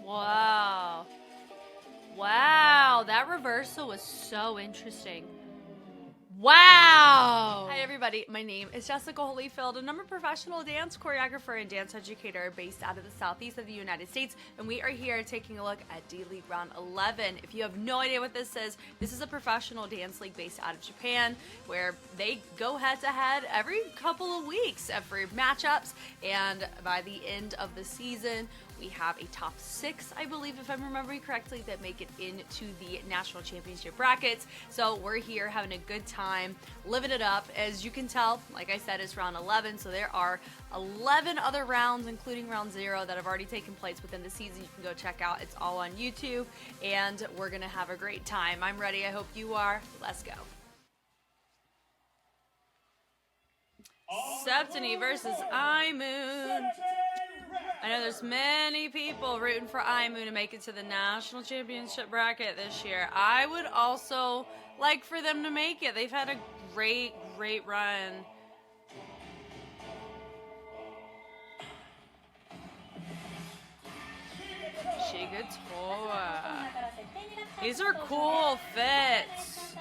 Wow. Wow, that reversal was so interesting. Wow! Hi everybody, my name is Jessica Holyfield and I'm a professional dance choreographer and dance educator based out of the southeast of the United States, and we are here taking a look at D.League Round 11. If you have no idea what this is a professional dance league based out of Japan where they go head to head every couple of weeks for matchups, and by the end of the season we have a top 6, I believe, if I'm remembering correctly, that make it into the national championship brackets. So we're here having a good time, living it up. As you can tell, like I said, it's round 11, so there are 11 other rounds, including round 0, that have already taken place within the season. You can go check out. It's all on YouTube, and we're gonna have a great time. I'm ready. I hope you are. Let's go. Septeni versus imoon. I know there's many people rooting for imoon to make it to the national championship bracket this year. I would also like for them to make it. They've had a great run. Shigatoa. These are cool fits.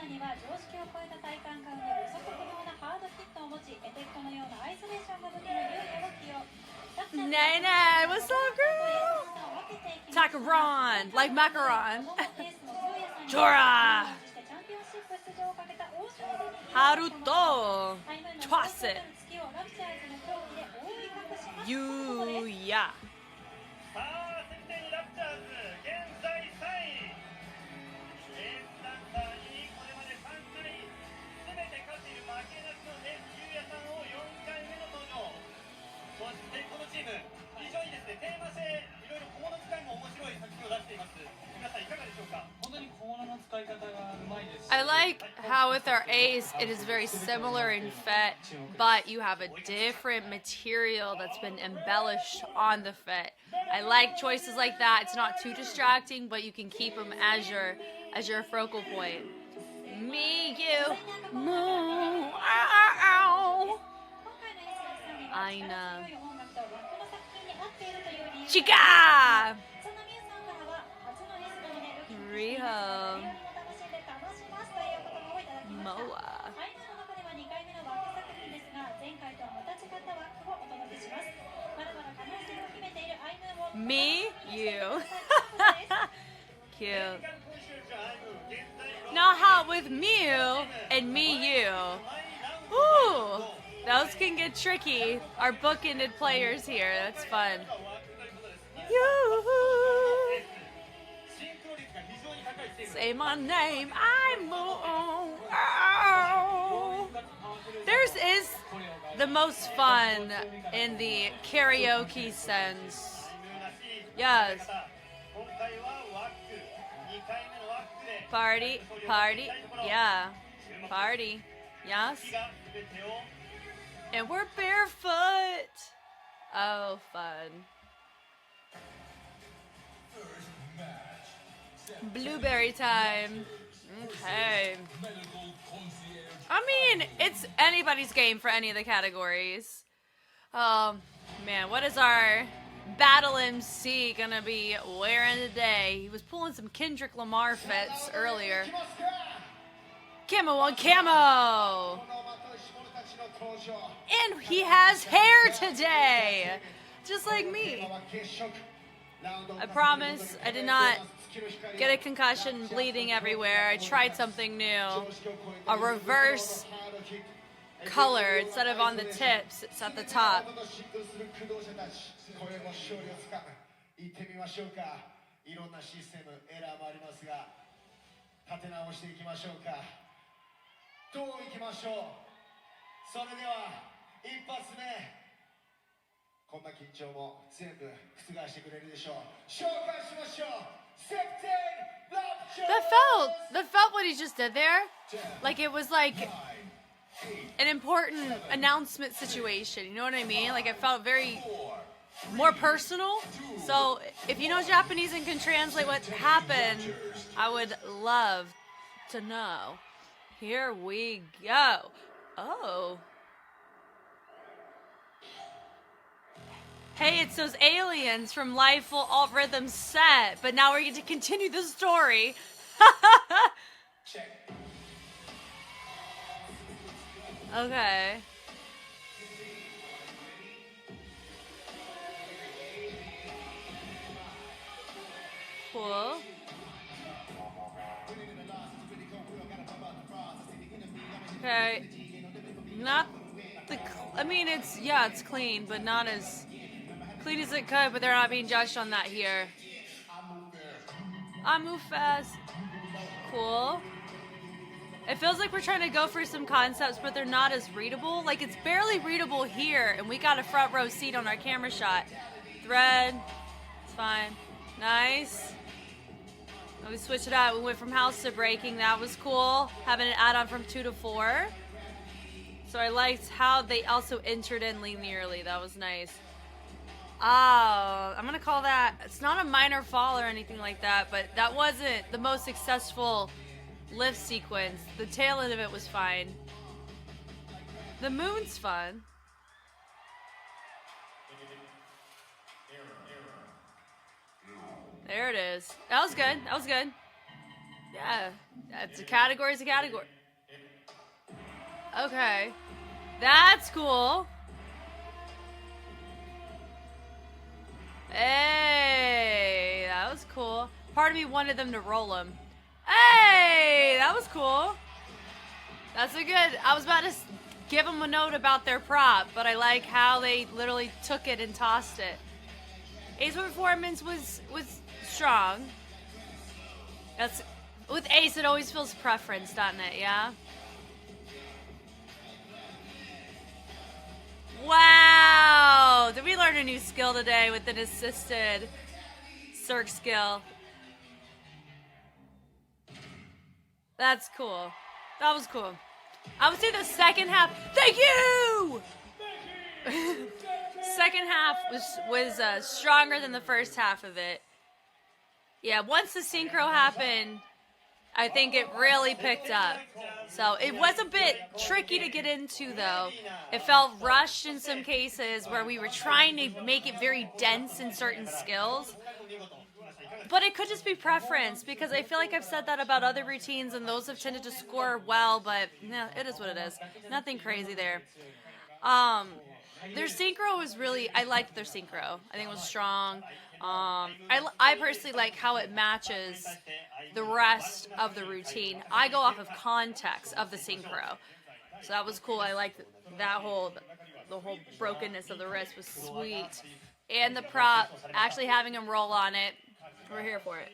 Nay, what's up, girl? Takaron, like macaron. Chora. Haruto. Twasit. Yuya. I like how with our ace, it is very similar in fit, but you have a different material that's been embellished on the fit. I like choices like that. It's not too distracting, but you can keep them as your focal point. Me, you, moo, ow. Aina. Chica! Riho. Moa. Me, you. Cute. Not hot with Mew and me, you. Ooh, those can get tricky. Our bookended players here. That's fun. You. Say my name, imoon. Oh. Theirs is the most fun in the karaoke sense. Yes. Party, yeah. Party, yes. And we're barefoot. Oh, fun. Blueberry time. Okay. I mean, it's anybody's game for any of the categories. Oh, man, what is our Battle MC gonna be wearing today? He was pulling some Kendrick Lamar fits earlier. Camo on camo! And he has hair today! Just like me. I promise I did not get a concussion, bleeding everywhere. I tried something new. A reverse color. Instead of on the tips, it's at the top. That felt what he just did there. Like it was like an important announcement situation. You know what I mean? Like it felt very more personal. So if you know Japanese and can translate what happened, I would love to know. Here we go. Oh. Hey, it's those aliens from Lifeful Alt Rhythm Set, but now we're going to continue the story. Okay. Cool. Okay. Not the... I mean, it's clean, but not as clean as it could, but they're not being judged on that here. I move fast. Cool. It feels like we're trying to go for some concepts, but they're not as readable. Like, it's barely readable here, and we got a front row seat on our camera shot. Thread. It's fine. Nice. We switched it out. We went from house to breaking. That was cool. Having an add-on from 2 to 4. So I liked how they also entered in linearly. That was nice. I'm going to call that... It's not a minor fall or anything like that, but that wasn't the most successful lift sequence. The tail end of it was fine. The moon's fun. There it is. That was good. That was good. Yeah. That's a category is a category. Okay. That's cool. Hey, that was cool. Part of me wanted them to roll them. Hey, that was cool. That's a good... I was about to give them a note about their prop, but I like how they literally took it and tossed it. Ace Performance was strong. That's... With Ace, it always feels preference, doesn't it? Yeah? Wow! Did we learn a new skill today with an assisted circ skill? That's cool. That was cool. I would say the second half... Thank you! Second half was stronger than the first half of it. Yeah, once the synchro happened, I think it really picked up. So it was a bit tricky to get into, though. It felt rushed in some cases where we were trying to make it very dense in certain skills. But it could just be preference, because I feel like I've said that about other routines, and those have tended to score well, but no, it is what it is. Nothing crazy there. Their synchro was really... I liked their synchro. I think it was strong. I personally like how it matches the rest of the routine. I go off of context of the synchro. So that was cool. I liked that the whole brokenness of the wrist was sweet. And the prop, actually having him roll on it, we're here for it.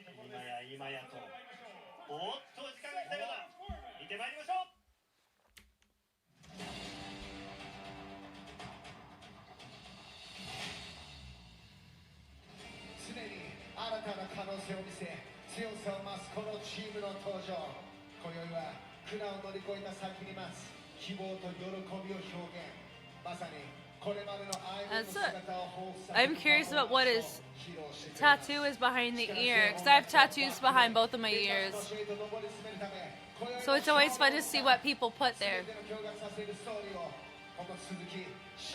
That's it. I'm curious about what his tattoo is behind the ear, because I have tattoos behind both of my ears. So it's always fun to see what people put there.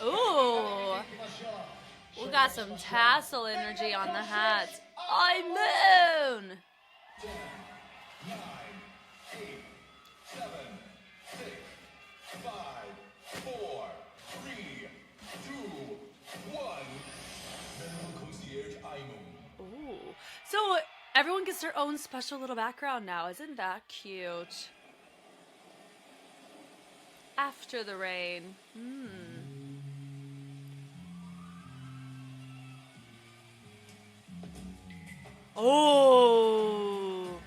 Ooh. We got some tassel energy on the hats. imoon! 10, 9, 8, 7, 6, 5, 4, 3, 2, 1. Medical Concierge imoon. Ooh. So everyone gets their own special little background now. Isn't that cute? After the rain. Oh.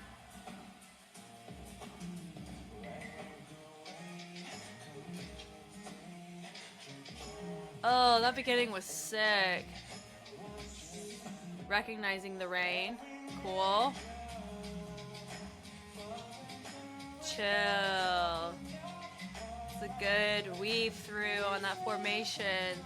Oh, that beginning was sick. Recognizing the rain. Cool. Chill. It's a good weave through on that formation.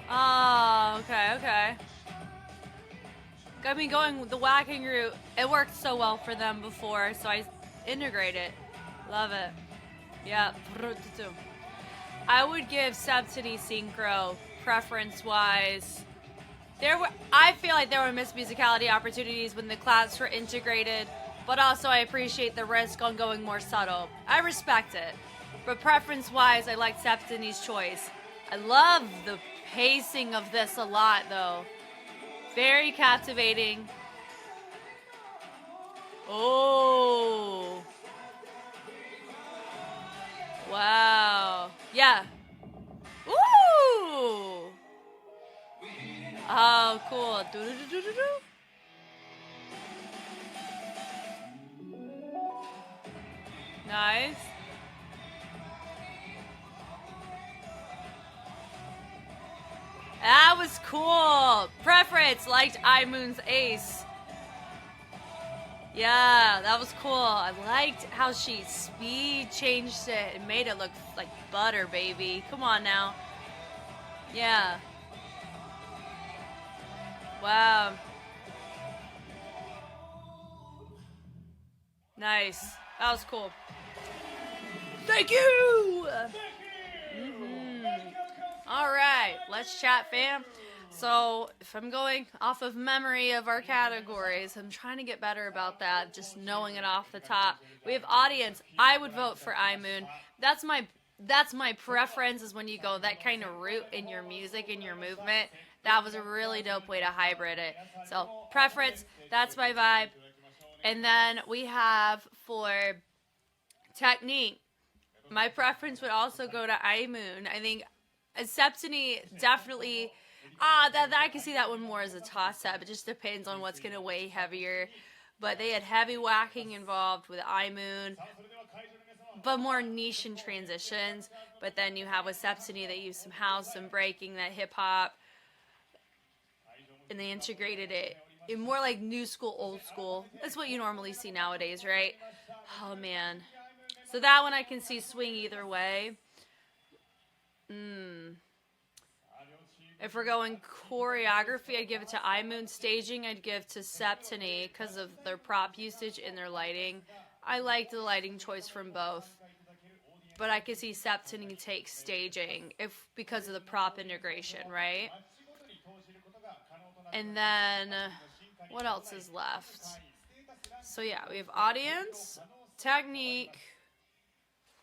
Oh, okay. I mean, going the whacking route, it worked so well for them before, so I integrate it. Love it. Yeah. I would give Septeni Synchro preference-wise. I feel like there were missed musicality opportunities when the claps were integrated, but also I appreciate the risk on going more subtle. I respect it, but preference-wise, I like Septeni's choice. I love the pacing of this a lot, though. Very captivating. Oh. Wow. Yeah. Ooh. Oh, cool. Nice. That was cool. Preference, liked imoon's ace. Yeah, that was cool. I liked how she speed changed it and made it look like butter, baby. Come on now. Yeah. Wow. Nice. That was cool. Thank you! All right, let's chat, fam. So, if I'm going off of memory of our categories, I'm trying to get better about that, just knowing it off the top. We have audience. I would vote for imoon. That's my preference, is when you go that kind of route in your music, in your movement. That was a really dope way to hybrid it. So, preference, that's my vibe. And then we have for technique, my preference would also go to imoon. I think Septeni definitely, I can see that one more as a toss-up. It just depends on what's going to weigh heavier. But they had heavy whacking involved with imoon, but more niche in transitions. But then you have with Septeni, they used some house, some breaking, that hip-hop, and they integrated it in more like new school, old school. That's what you normally see nowadays, right? Oh, man. So that one I can see swing either way. If we're going choreography, I'd give it to imoon. Staging, I'd give to Septeni because of their prop usage and their lighting. I like the lighting choice from both. But I could see Septeni take staging because of the prop integration, right? And then, what else is left? So yeah, we have audience, technique,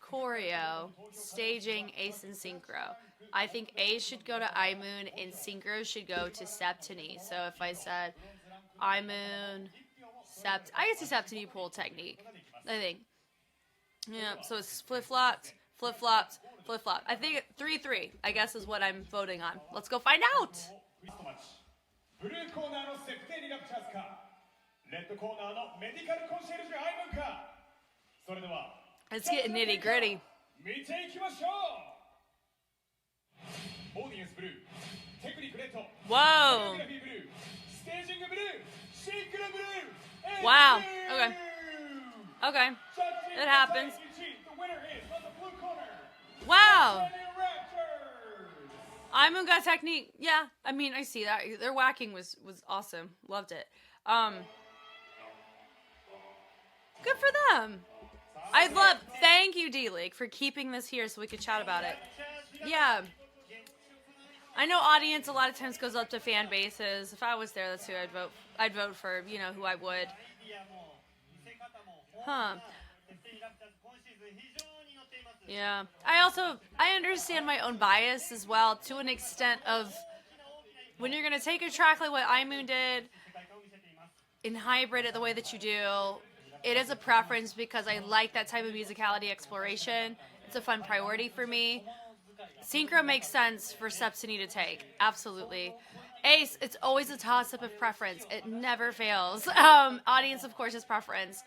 choreo, staging, ace, and synchro. I think ace should go to imoon and synchro should go to Septeni. So if I said imoon, I guess the Septeni pull technique, I think. Yeah, so it's flip-flopped, flip-flopped, flip-flopped. I think 3-3, I guess, is what I'm voting on. Let's go find out! Let's get nitty-gritty. Whoa! Wow. Okay. Okay. It happens. Wow. imoon got technique. Yeah, I mean, I see that. Their whacking was awesome. Loved it. Good for them. Thank you, D.League, for keeping this here so we could chat about it. Yeah. I know audience a lot of times goes up to fan bases. If I was there, that's who I'd vote for, who I would. Huh. Yeah. I understand my own bias as well, to an extent of when you're going to take a track like what imoon did and hybrid it the way that you do, it is a preference because I like that type of musicality exploration. It's a fun priority for me. Synchro makes sense for Septeni to take. Absolutely. Ace, it's always a toss-up of preference. It never fails. Audience, of course, is preference.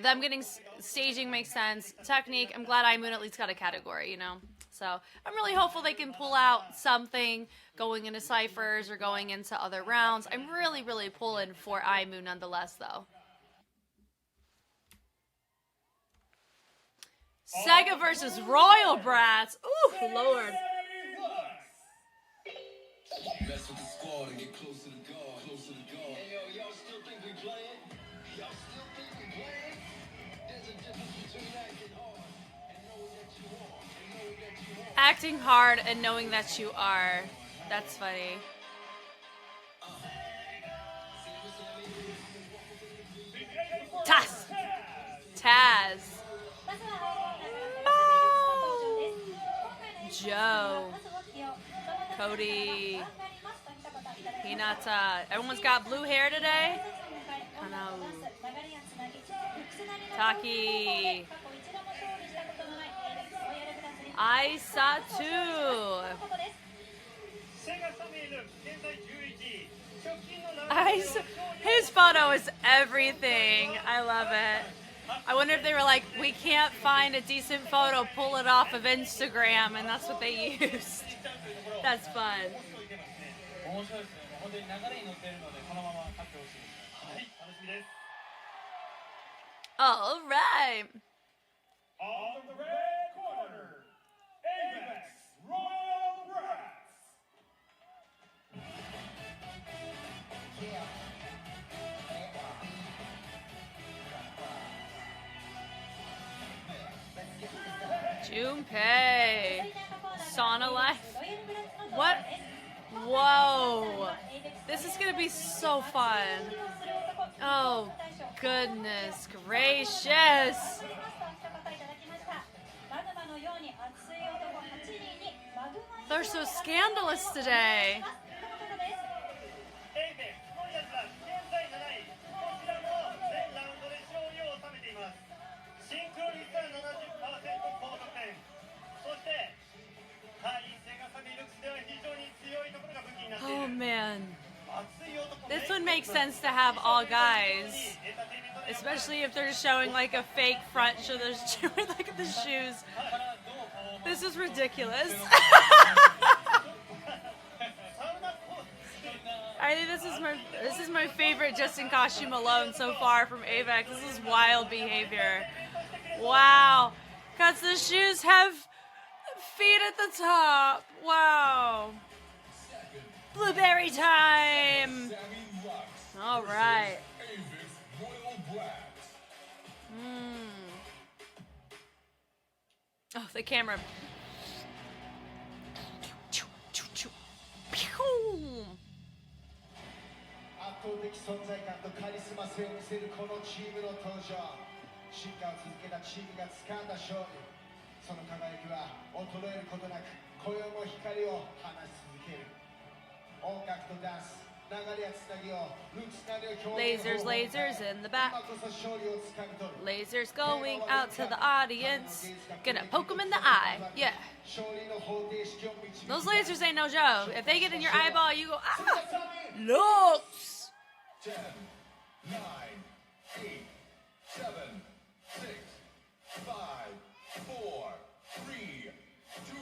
Them getting staging makes sense. Technique, I'm glad imoon at least got a category, So I'm really hopeful they can pull out something going into ciphers or going into other rounds. I'm really, really pulling for imoon nonetheless, though. Sega versus Royal Bratz. Ooh, Lord. Mess with the squad and get close to the guard, close to the guard. Hey yo, y'all still think we playing? Y'all still think we playing? There's a difference between acting hard and knowing that you are, and knowing that you are. Acting hard and knowing that you are. That's funny. Taz. Taz. Oh. Joe. Cody. Hinata. Everyone's got blue hair today? Kanao. Taki. Aisatu. His photo is everything. I love it. I wonder if they were like, we can't find a decent photo, pull it off of Instagram, and that's what they used. That's fun. All right. On the red corner, Avex Royal Bratz. Junpei. Sauna life. What? Whoa. This is going to be so fun. Oh, goodness gracious. They're so scandalous today. Oh man. This would make sense to have all guys. Especially if they're showing like a fake front show. They're showing like the shoes. This is ridiculous. I think this is my favorite just in costume alone so far from Avex. This is wild behavior. Wow. Cause the shoes have feet at the top. Wow. Blueberry time. All right. Oh, the camera. Pew. 圧倒的存在感とカリスマ性を見せるこのチームの登場。進化を続けたチームが掴んだ勝利。その輝きは衰えることなく今宵も光を放ち続ける。音楽とダンス、流れやつなぎをルーツなりを表現 Lasers in the back. 今こそ勝利をつかみ取る。 Lasers going out to the audience. Gonna poke them in the eye. Yeah. 勝利の方程式を導く。 Those lasers ain't no joke. If they get in your eyeball, you go, ah! Looks! 10, 9, 8, 7, 6, 5, 4, 3, 2,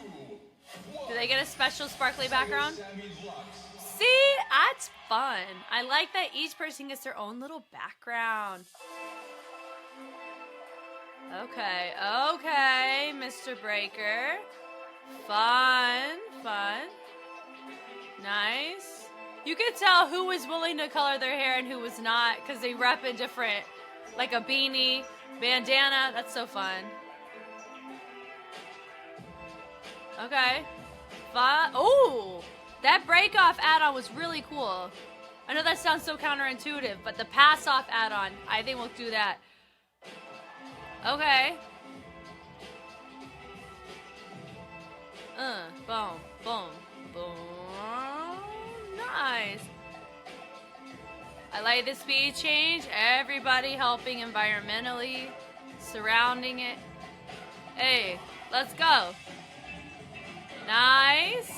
1. Do they get a special sparkly background? Sammy Lux. See? That's fun. I like that each person gets their own little background. Okay, okay, Mr. Breaker. Fun, fun. Nice. You could tell who was willing to color their hair and who was not, because they rep a different, like a beanie, bandana. That's so fun. Okay. Fun. Oh, that break-off add-on was really cool. I know that sounds so counterintuitive, but the pass-off add-on, I think we'll do that. Okay. Boom, boom, boom. Nice. I like the speed change. Everybody helping environmentally, surrounding it. Hey, let's go. Nice.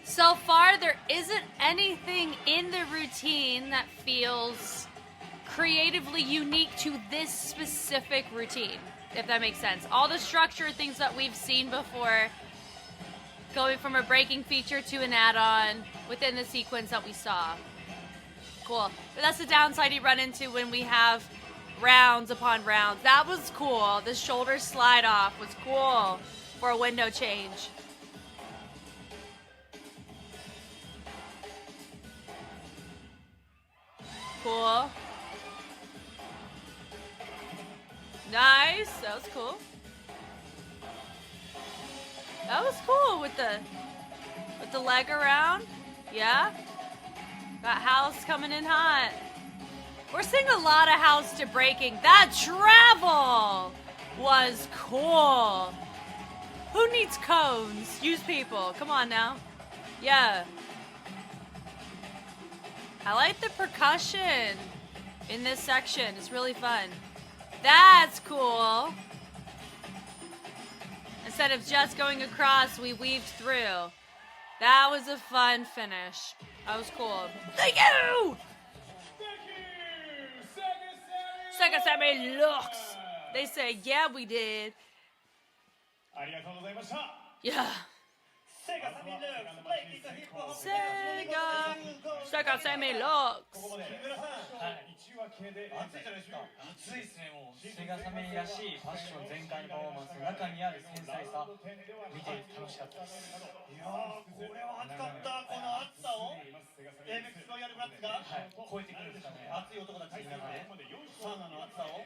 So far, there isn't anything in the routine that feels creatively unique to this specific routine, if that makes sense. All the structure things that we've seen before, going from a breaking feature to an add-on within the sequence that we saw. Cool. But that's the downside you run into when we have rounds upon rounds. That was cool. The shoulder slide off was cool for a window change. Cool. Nice. That was cool. That was cool with the leg around. Yeah. Got house coming in hot. We're seeing a lot of house to breaking. That travel was cool. Who needs cones? Use people. Come on now. Yeah. I like the percussion in this section. It's really fun. That's cool. Instead of just going across, we weaved through. That was a fun finish. That was cool. Thank you! Sega Sammy looks. They say, yeah, we did. Yeah. Sega Sammy looks. 熱いですね、もうセガサメらしいファッション全開のパフォーマンスの中にある繊細さ、見て楽しかったです。いやー、これは熱かった。この熱さを Avex ロイヤルブラッツが超えてくるんですかね。熱い男たちの中でサウナの熱さを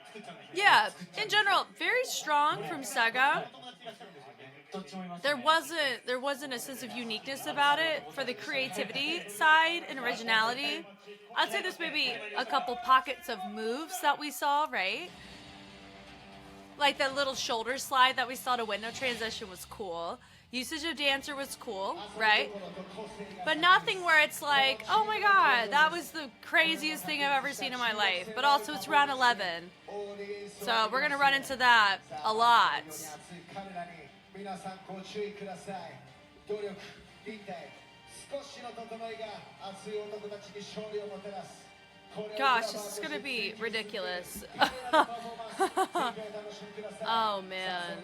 作っちゃうんですよ。Yeah, in general, very strong from Sega. There wasn't a sense of uniqueness about it for the creativity side and originality. I'd say there's maybe a couple pockets of moves that we saw, right? Like that little shoulder slide that we saw to window transition was cool. Usage of dancer was cool, right? But nothing where it's like, oh my god, that was the craziest thing I've ever seen in my life. But also it's round 11. So we're gonna run into that a lot. 皆さんご注意ください。努力、忍耐、少しの整いが熱い男たちに勝利をもたらす。 Gosh, this is gonna be ridiculous. Oh man.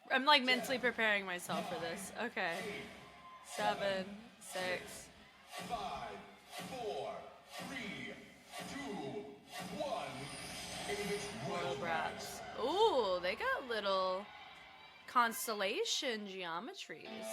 I'm like mentally preparing myself for this. Okay. 7, 6. 5, 4, 3, 2, 1. Little Bratz. Ooh, they got little constellation geometries.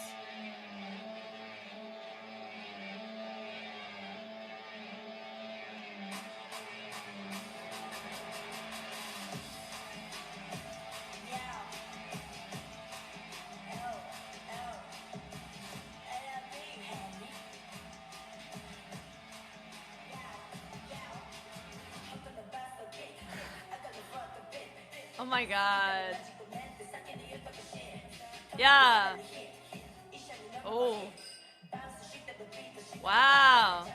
Oh my god. Yeah. Oh. Wow.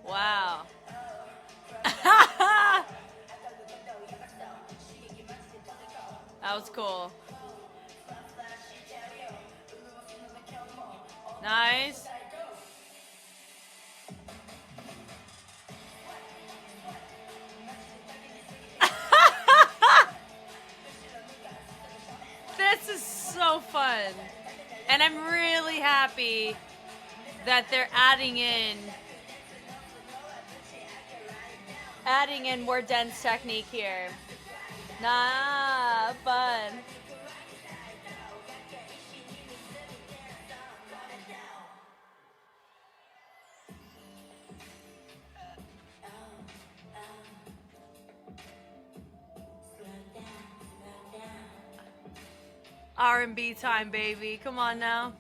Wow. That was cool. Nice. This is so fun. And I'm really happy that they're adding in more dense technique here. Nah, fun. R&B time, baby. Come on now.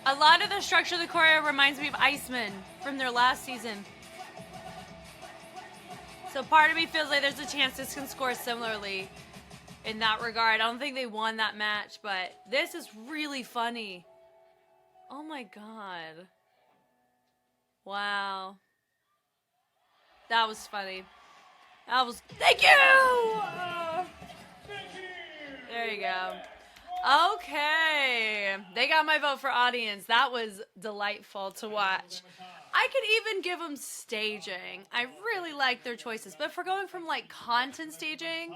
A lot of the structure of the choreo reminds me of Iceman from their last season. So part of me feels like there's a chance this can score similarly in that regard. I don't think they won that match, but this is really funny. Oh my god. Wow. That was funny. That was... Thank you! There you go. Okay. They got my vote for audience. That was delightful to watch. I could even give them staging. I really like their choices. But if we're going from like content staging,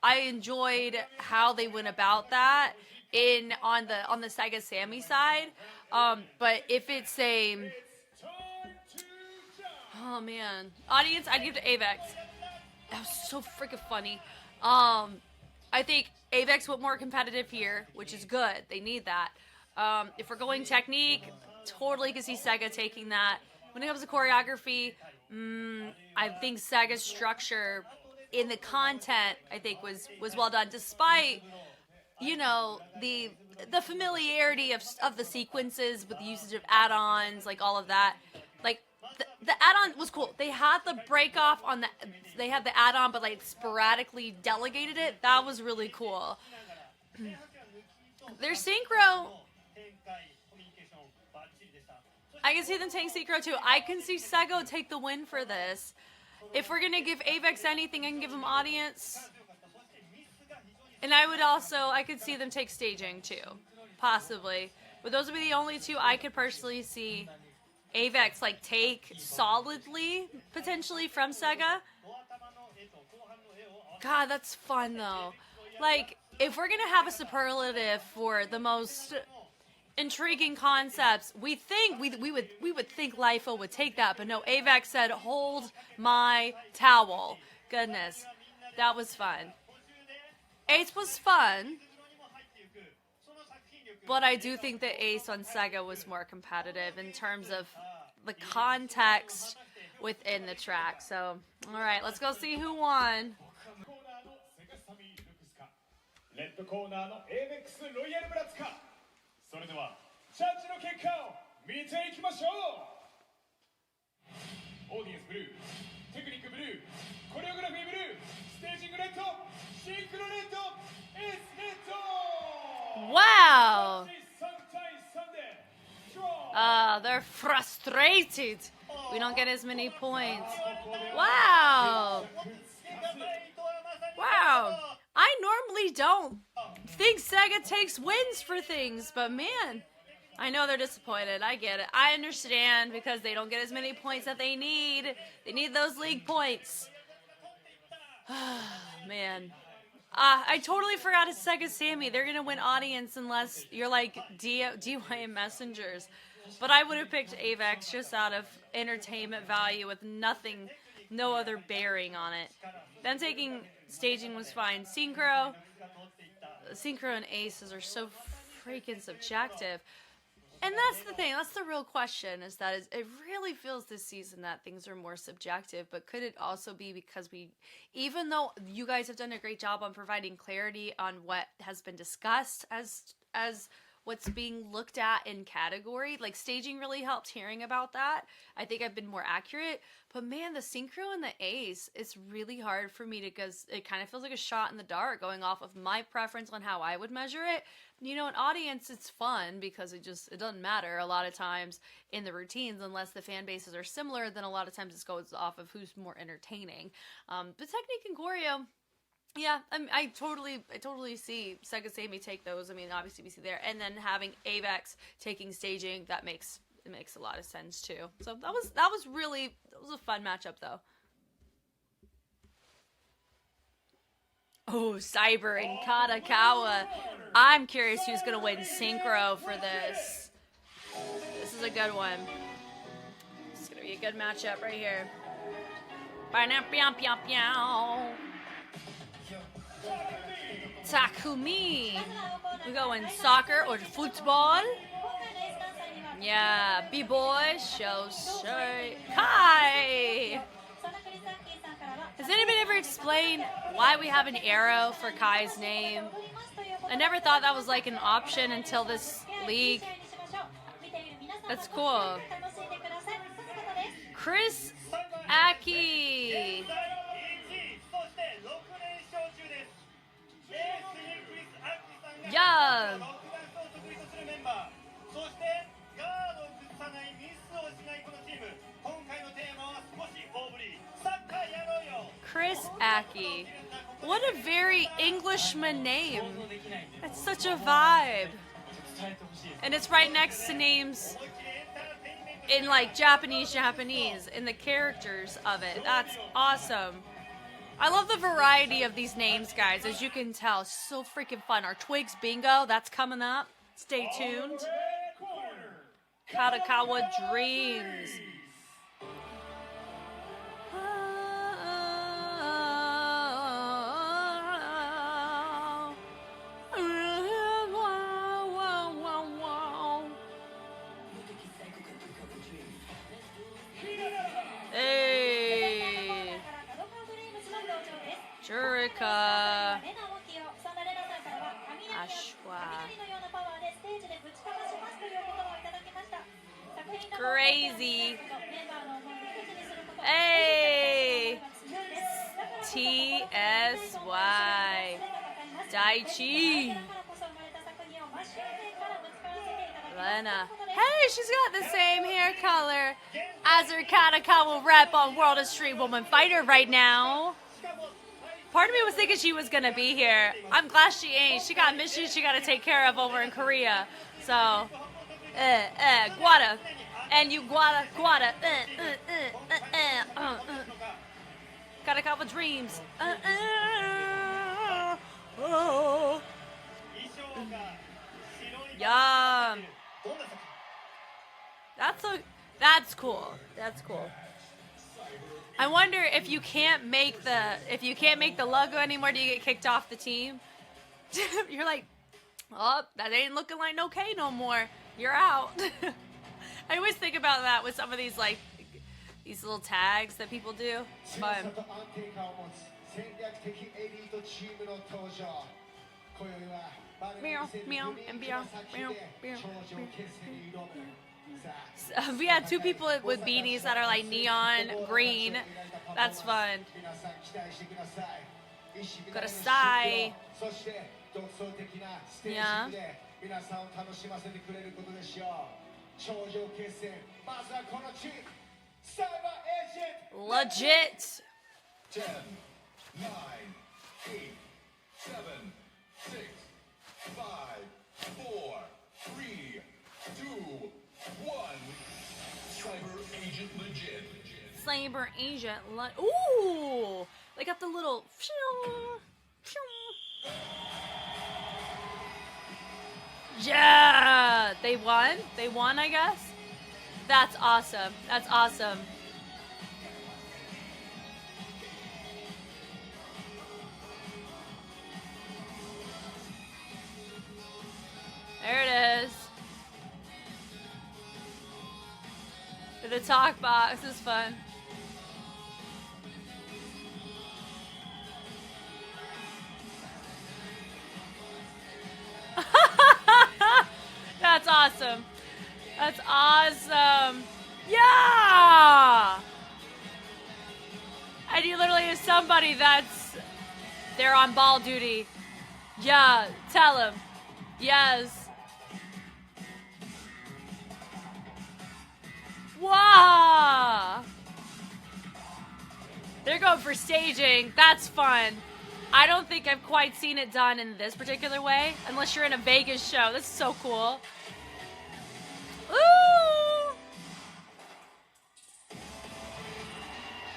I enjoyed how they went about that on the Sega Sammy side. But if it's a oh man, audience, I'd give to Avex. That was so freaking funny. I think Avex went more competitive here, which is good. They need that. If we're going technique, totally can see Sega taking that. When it comes to choreography, I think Sega's structure in the content, I think, was well done, despite, you know, the familiarity of the sequences with the usage of add-ons, like all of that. Like, the add-on was cool. They had the break-off on they had the add-on, but like sporadically delegated it. That was really cool. Their synchro, I can see them taking synchro too. I can see Sego take the win for this. If we're gonna give Avex anything, I can give them audience. And I could see them take staging too, possibly. But those would be the only two I could personally see Avex like take solidly, potentially, from Sega. God, that's fun though. Like, if we're gonna have a superlative for the most intriguing concepts, we would think Lifeful would take that, but no, Avex said, "Hold my towel." Goodness, that was fun. Ace was fun, but I do think that Ace on Sega was more competitive in terms of the context within the track. So, all right, let's go see who won. レッドコーナーの Avex ロイヤルブラッツか。それではジャッジの結果を見ていきましょう。オーディエンスブルー、テクニックブルー、コレオグラフィーブルー、ステージングレッド、シンクロレッド、エースレッド。Wow. 3対3で They're frustrated. We don't get as many points. Wow. Wow. I normally don't think Sega takes wins for things, but man, I know they're disappointed. I get it. I understand because they don't get as many points that they need. They need those league points. Man. I totally forgot it's Sega Sammy. They're going to win audience unless you're like DYM Messengers. But I would have picked Avex just out of entertainment value with no other bearing on it. Them taking staging was fine. Synchro and aces are so freaking subjective. And that's the thing. That's the real question, is that it really feels this season that things are more subjective, but could it also be because even though you guys have done a great job on providing clarity on what has been discussed as what's being looked at in category, like staging really helped hearing about that. I think I've been more accurate, but man, the synchro and the ace, it's really hard for me because it kind of feels like a shot in the dark going off of my preference on how I would measure it. You know, an audience, it's fun because it doesn't matter a lot of times in the routines unless the fan bases are similar. Then a lot of times it goes off of who's more entertaining. But technique and choreo, yeah, I totally see Sega Sammy take those. I mean, obviously we see there, and then having Avex taking staging, it makes a lot of sense too. So that was a fun matchup though. Oh, Cyber and Kadakawa. I'm curious who's gonna win synchro for this. This is a good one. This is gonna be a good matchup right here. Takumi. We going soccer or football? Yeah, B-boy, show straight. Kai! Has anybody ever explained why we have an arrow for Kai's name? I never thought that was like an option until this league. That's cool. Chris Aki. Yeah. Chris Aki. What a very Englishman name. That's such a vibe. And it's right next to names in like Japanese in the characters of it. That's awesome. I love the variety of these names, guys. As you can tell, so freaking fun. Our Twigs Bingo, that's coming up. Stay tuned. Kadakawa Dreams. Hey. Jurika. Ashwa. Crazy. Hey. TSY. Daichi. Lena. Hey, she's got the same hair color as her Kadakawa rep on World of Street Woman Fighter right now. Part of me was thinking she was gonna be here. I'm glad she ain't. She got missions she gotta take care of over in Korea. So, Guada. And you Guada. Kadakawa Dreams. Yum. That's cool. That's cool. I wonder if you can't make the logo anymore, do you get kicked off the team? You're like, oh, that ain't looking like no K no more. You're out. I always think about that with some of these like these little tags that people do. It's fun. Meow, meow, and meow, meow, meow. We had two people with beanies that are like neon green. That's fun. Kudasai. Yeah. Legit. 10, 9, 8, 7, 6, 5, 4, 3, 2, 1. CyberAgent legit. CyberAgent. Ooh! They got the little. Yeah! They won? They won, I guess? That's awesome. That's awesome. There it is. The talk box is fun. That's awesome. That's awesome. Yeah! And you literally have somebody they're on ball duty. Yeah, tell him. Yes. Wow! They're going for staging. That's fun. I don't think I've quite seen it done in this particular way, unless you're in a Vegas show. This is so cool. Ooh!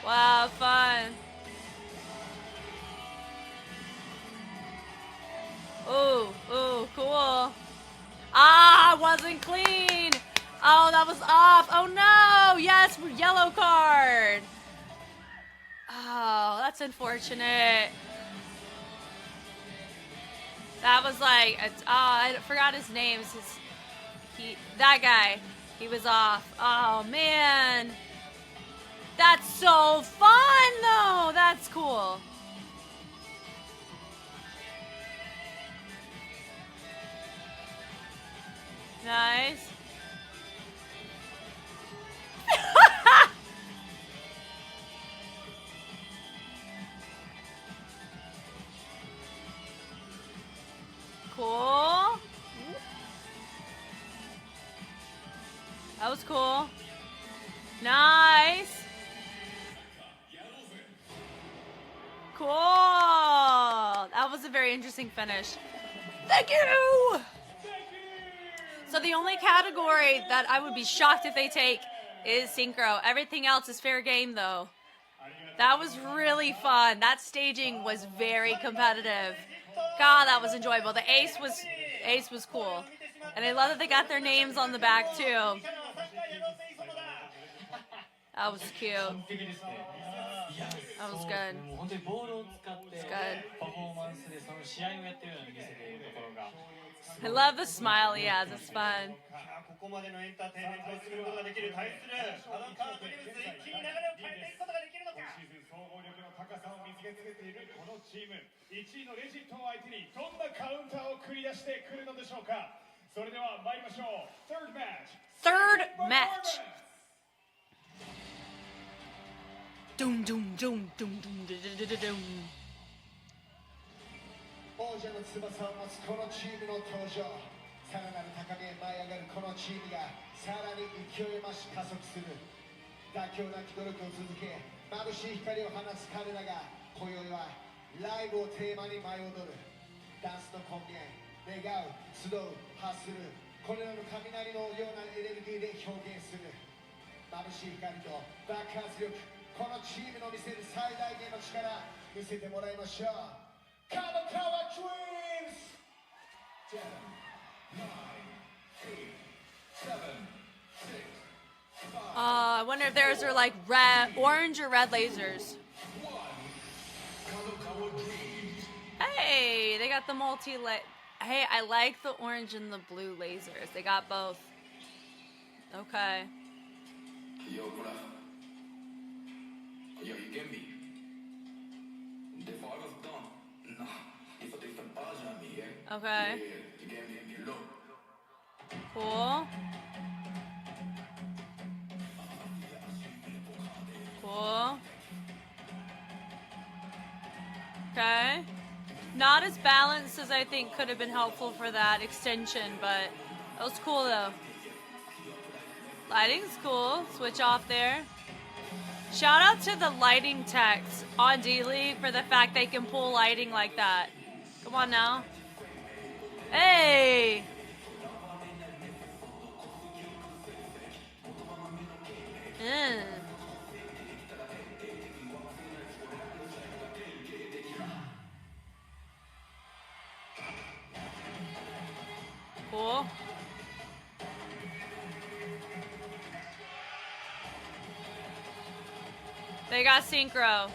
Wow, fun. Ooh, ooh, cool. Ah, wasn't clean. Oh, that was off. Oh no! Yes, yellow card. Oh, that's unfortunate. That was like, I forgot his name. That guy, he was off. Oh man, that's so fun though. That's cool. Nice. Cool. That was cool. Nice. Cool. That was a very interesting finish. Thank you. So the only category that I would be shocked if they take is synchro. Everything else is fair game, though. That was really fun. That staging was very competitive. God, that was enjoyable. The ace was cool. And I love that they got their names on the back, too. That was cute. 完璧ですね。いや、 That was そう good. もう本当にボールを使って good. パフォーマンスでその試合をやってるように見せているところが I love the smile he has. It's fun. ここまでのエンターテインメントを作ることができる対するカドカワトリムス一気に流れを変えていくことができるのか。シーズン総合力の高さを見つけつけているこのチーム1位のレジットを相手にどんなカウンターを繰り出してくるのでしょうか。それでは参りましょう。 Third match Third match. Doom, doom, doom, doom, doom, doom. 王者の翼を持つこのチームの登場。さらなる高みへ舞い上がるこのチームがさらに勢い増し加速する。妥協なき努力を続け、眩しい光を放つ彼らが今宵はライブをテーマに舞い踊る。ダンスの根源、願う、集う、発する、これらの雷のようなエネルギーで表現する。眩しい光と爆発力、このチームの見せる最大限の力見せてもらいましょう。Kadakawa Dreams! 10, 9, 8, 7, 6, 5, I wonder if theirs are like red, orange or red lasers. 1. Kadakawa Dreams. Hey, they got the Hey, I like the orange and the blue lasers. They got both. Okay. Yo, kolla. Ja, you get me. Det får jag done. Nah, if I take the buzz on me, yeah. Okay. Yeah, you get me, you look. Cool. Cool. Okay. Not as balanced as I think could have been helpful for that extension, but that was cool though. Lighting's cool. Switch off there. Shout out to the lighting techs on D.League for the fact they can pull lighting like that. Come on now. Hey! Cool. They got synchro.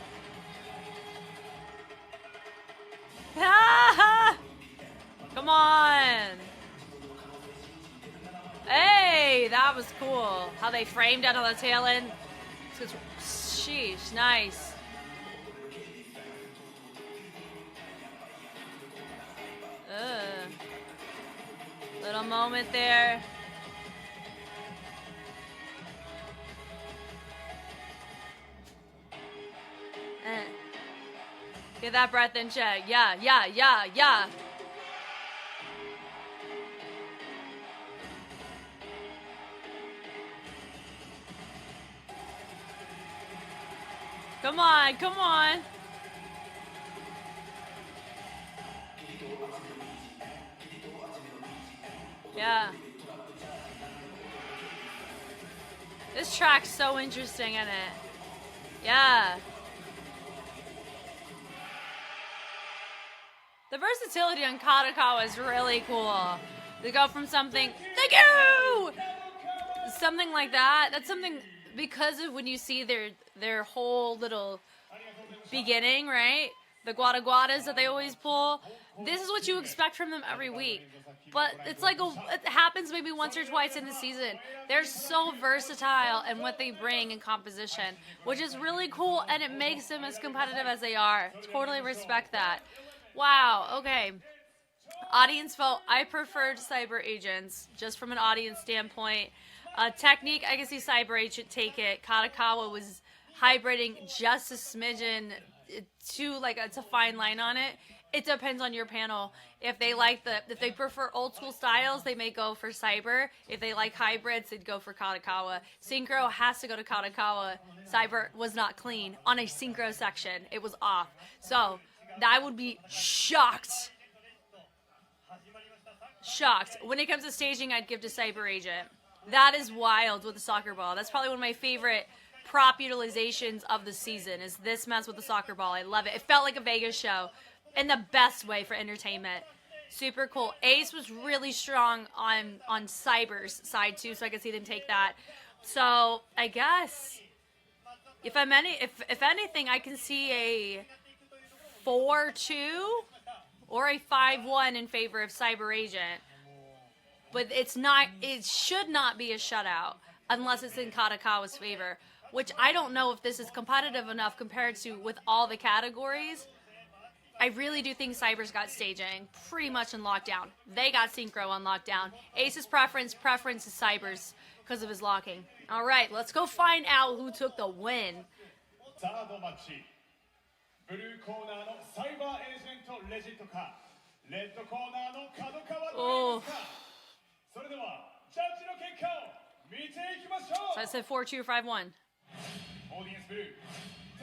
Come on. Hey, that was cool. How they framed out on the tail end. Sheesh, nice. Little moment there. Get that breath in check. Yeah, yeah, yeah, yeah. Come on, come on. Yeah. This track's so interesting, isn't it? Yeah. The versatility on Kadakawa is really cool. They go from something, thank you! Something like that. That's something, because of when you see their whole little beginning, right? The guadaguadas that they always pull. This is what you expect from them every week. But it's like it happens maybe once or twice in the season. They're so versatile in what they bring in composition, which is really cool, and it makes them as competitive as they are. Totally respect that. Wow, okay. Audience vote, I preferred CyberAgents, just from an audience standpoint. Technique, I can see CyberAgent take it. Kadakawa was hybriding just a smidgen to, like, it's a fine line on it. It depends on your panel. If they prefer old school styles, they may go for Cyber. If they like hybrids, they'd go for Kadakawa. Synchro has to go to Kadakawa. Cyber was not clean on a synchro section. It was off. So I would be shocked. Shocked. When it comes to staging, I'd give to CyberAgent. That is wild with the soccer ball. That's probably one of my favorite prop utilizations of the season is this mess with the soccer ball. I love it. It felt like a Vegas show in the best way for entertainment. Super cool. Ace was really strong on Cyber's side too, so I could see them take that. So I guess if anything, I can see a 4-2 or a 5-1 in favor of CyberAgent. But it should not be a shutout unless it's in Kadakawa's favor, which I don't know if this is competitive enough compared to with all the categories. I really do think Cyber's got staging pretty much in lockdown. They got synchro on lockdown. Ace's preference is Cyber's because of his locking. All right, let's go find out who took the win. サードマッチブルーコーナーのサイバーエージェントレジットかレッドコーナーの角川ドリームかそれではジャッジの結果を見ていきましょう So I said 4-2 or 5-1. オーディエンスブルー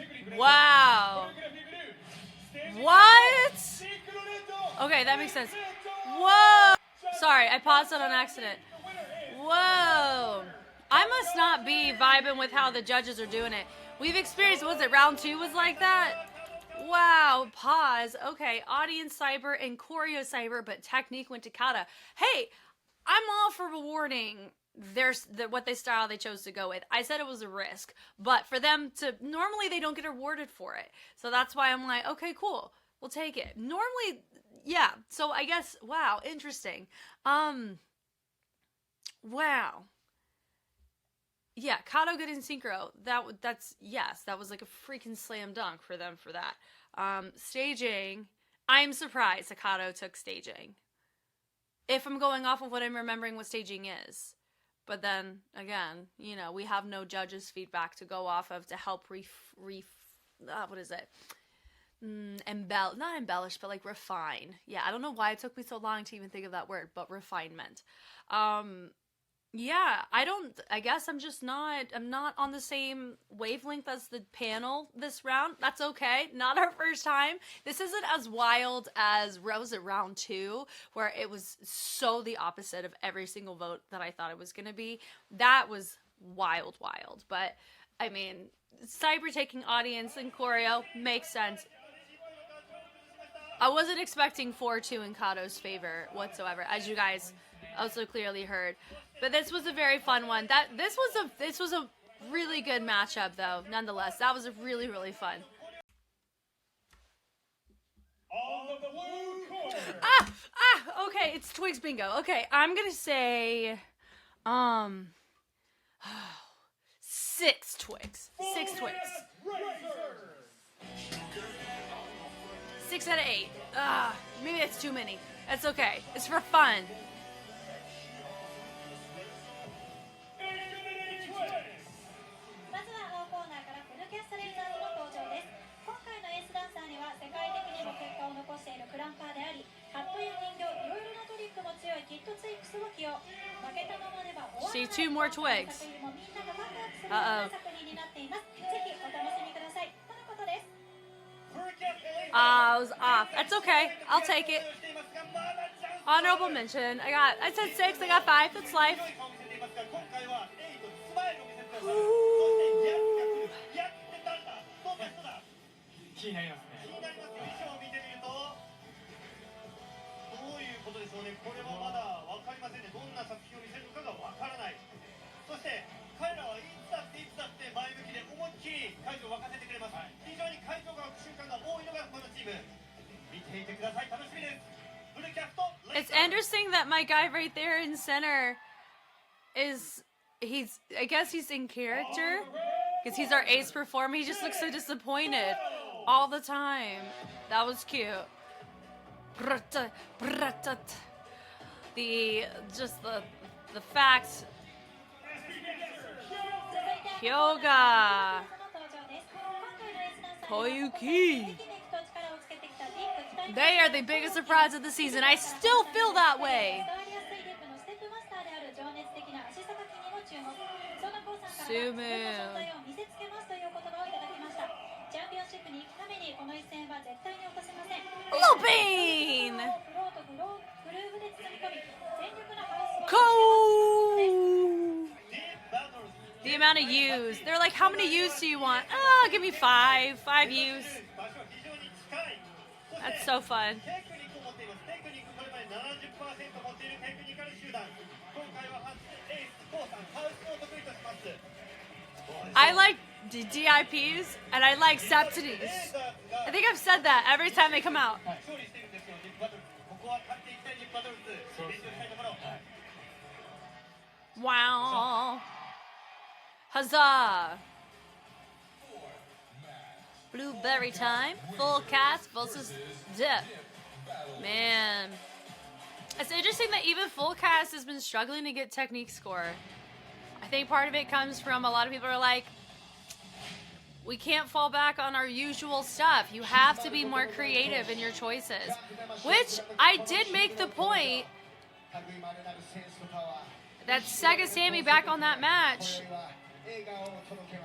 テクニックレッド Wow. コレオグラフィーブルーステージ What? シンクロレッド Okay, that makes sense. Whoa! Sorry, I paused it on accident. Whoa! I must not be vibing with how the judges are doing it. We've experienced, was it round 2 was like that? Wow, pause. Okay, audience Cyber and choreo Cyber, but technique went to Kata. Hey, I'm all for rewarding what style they chose to go with. I said it was a risk, but for them to, normally they don't get rewarded for it. So that's why I'm like, okay, cool. We'll take it. Normally, yeah. So I guess, wow, interesting. Wow. Yeah, Kato getting synchro. That's yes, that was like a freaking slam dunk for them for that. Staging, I'm surprised that Kato took staging. If I'm going off of what I'm remembering what staging is. But then again, you know, we have no judges' feedback to go off of to help what is it? Not embellish, but like refine. Yeah, I don't know why it took me so long to even think of that word, but refinement. Yeah, I guess I'm not on the same wavelength as the panel this round. That's okay. Not our first time. This isn't as wild as, was it round 2, where it was so the opposite of every single vote that I thought it was going to be. That was wild. But, I mean, Cyber taking audience and choreo makes sense. I wasn't expecting 4-2 in Kato's favor whatsoever, as you guys also clearly heard. But this was a very fun one. This was a really good matchup though, nonetheless. That was a really, really fun. Okay, it's Twigs bingo. Okay, I'm gonna say 6 Twigs. 6 Twigs. 6 out of 8. Maybe that's too many. That's okay. It's for fun. まずは青コーナーからフルキャストレイザーズの登場です。今回のエースダンサーには世界的にも結果を残しているクランカーであり、ハットや人形、いろいろなトリックも強いキッドツイックスを起用。負けたままでは終わらない。 See 2 more Twigs. 作品もみんながワクワクするような作品になっています。ぜひお楽しみください。とのことです。I was off. That's okay. I'll take it. Honorable mention. I said 6. I got 5. That's life. Ooh. 気になりますね。気になりますよ。衣装を見てみるとどういうことでしょうね。これもまだ分かりませんね。どんな作品を見せるのかが分からない。そして彼らはいつだって前向きで思いっきり会場を沸かせてくれます。非常に会場が沸く瞬間が多いのがこのチーム。見ていてください。楽しみです。フルキャスト。It's interesting that my guy right there in center I guess he's in character because he's our ace performer. He just looks so disappointed all the time. That was cute. The fact. Hyoga. Koyuki. They are the biggest surprise of the season. I still feel that way. Sumu. Lupin! Go! amount of U's. They're like, how many U's do you want? Oh, give me 5 U's. That's so fun. I like DIPs and I like Septenis. I think I've said that every time they come out. Wow. Huzzah. Blueberry time. Fullcast versus Dip. Man. It's interesting that even Fullcast has been struggling to get technique score. I think part of it comes from a lot of people are like, we can't fall back on our usual stuff. You have to be more creative in your choices. Which I did make the point that Sega Sammy back on that match,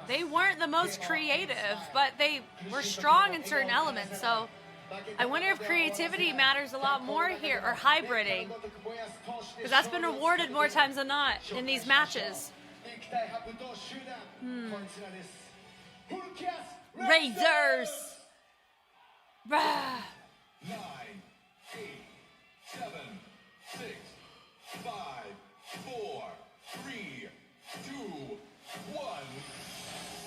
they weren't the most creative, but they were strong in certain elements. So I wonder if creativity matters a lot more here, or hybriding, because that's been rewarded more times than not in these matches. Raiserz! Bruh. 9, 8, 7, 6, 5, 4, 3, 2, 1.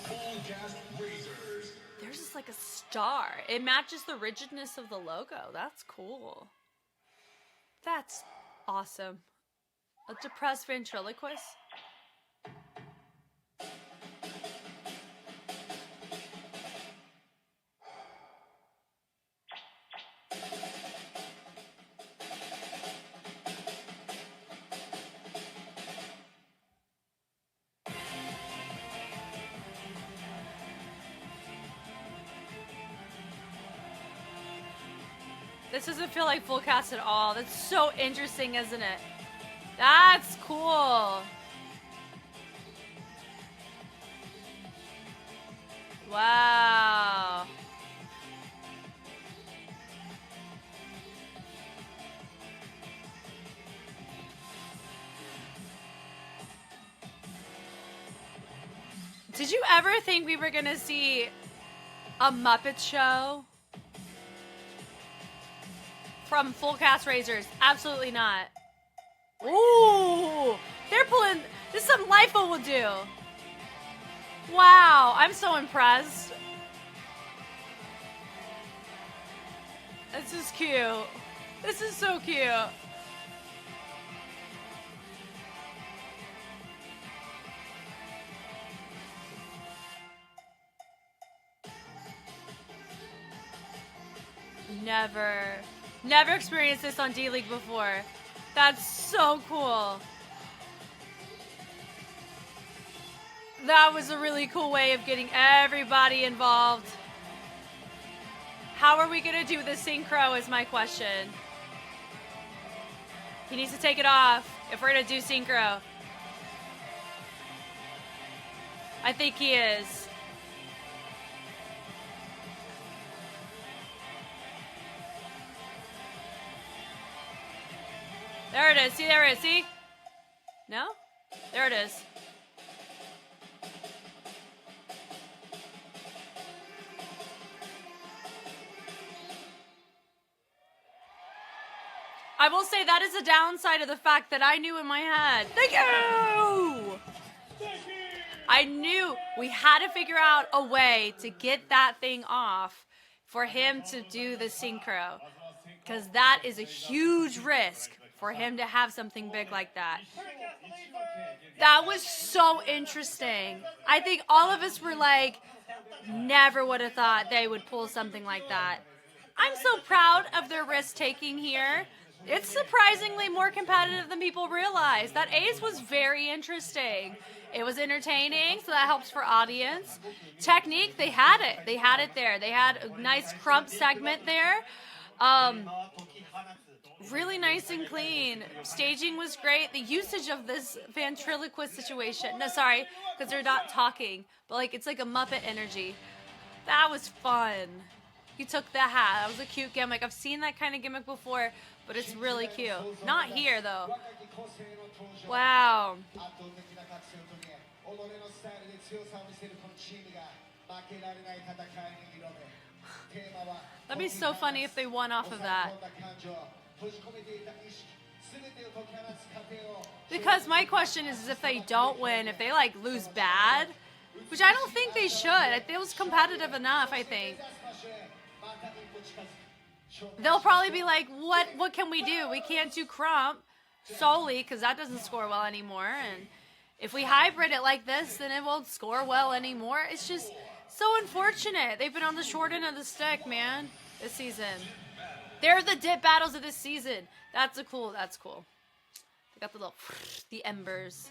Fullcast Raiserz. There's just like a star. It matches the rigidness of the logo. That's cool. That's awesome. A depressed ventriloquist. This doesn't feel like Fullcast at all. That's so interesting, isn't it? That's cool. Wow. Did you ever think we were gonna see a Muppet show from Fullcast Raiserz? Absolutely not. Ooh, they're pulling. This is something Lifeful will do. Wow, I'm so impressed. This is cute. This is so cute. Never experienced this on D-League before. That's so cool. That was a really cool way of getting everybody involved. How are we gonna do the synchro is my question. He needs to take it off if we're gonna do synchro. I think he is. There it is. See, there it is. See? No? There it is. I will say that is a downside of the fact that I knew in my head. Thank you! I knew we had to figure out a way to get that thing off for him to do the synchro. Because that is a huge risk for him to have something big like that. That was so interesting. I think all of us were like, never would have thought they would pull something like that. I'm so proud of their risk taking here. It's surprisingly more competitive than people realize. That ace was very interesting. It was entertaining, so that helps for audience. Technique, they had it. They had it there. They had a nice crump segment there. Really nice and clean. Staging was great. The usage of this ventriloquist situation. No, sorry, because they're not talking. But like it's like a Muppet energy. That was fun. He took the hat. That was a cute gimmick. I've seen that kind of gimmick before, but it's really cute. Not here, though. Wow. 己のスタイルで強さを見せるこのチームが負けられない戦いに挑む。テーマは That'd be so funny if they won off of that. 閉じ込めていた意識、全てを解き放つ過程を Because my question is if they don't win, if they like lose bad, which I don't think they should. It was competitive enough, I think. They'll probably be like, what can we do? We can't do Crump solely because that doesn't score well anymore. And if we hybrid it like this, then it won't score well anymore. It's just so unfortunate. They've been on the short end of the stick, man, this season. They're the dip battles of this season. That's cool. They got the embers.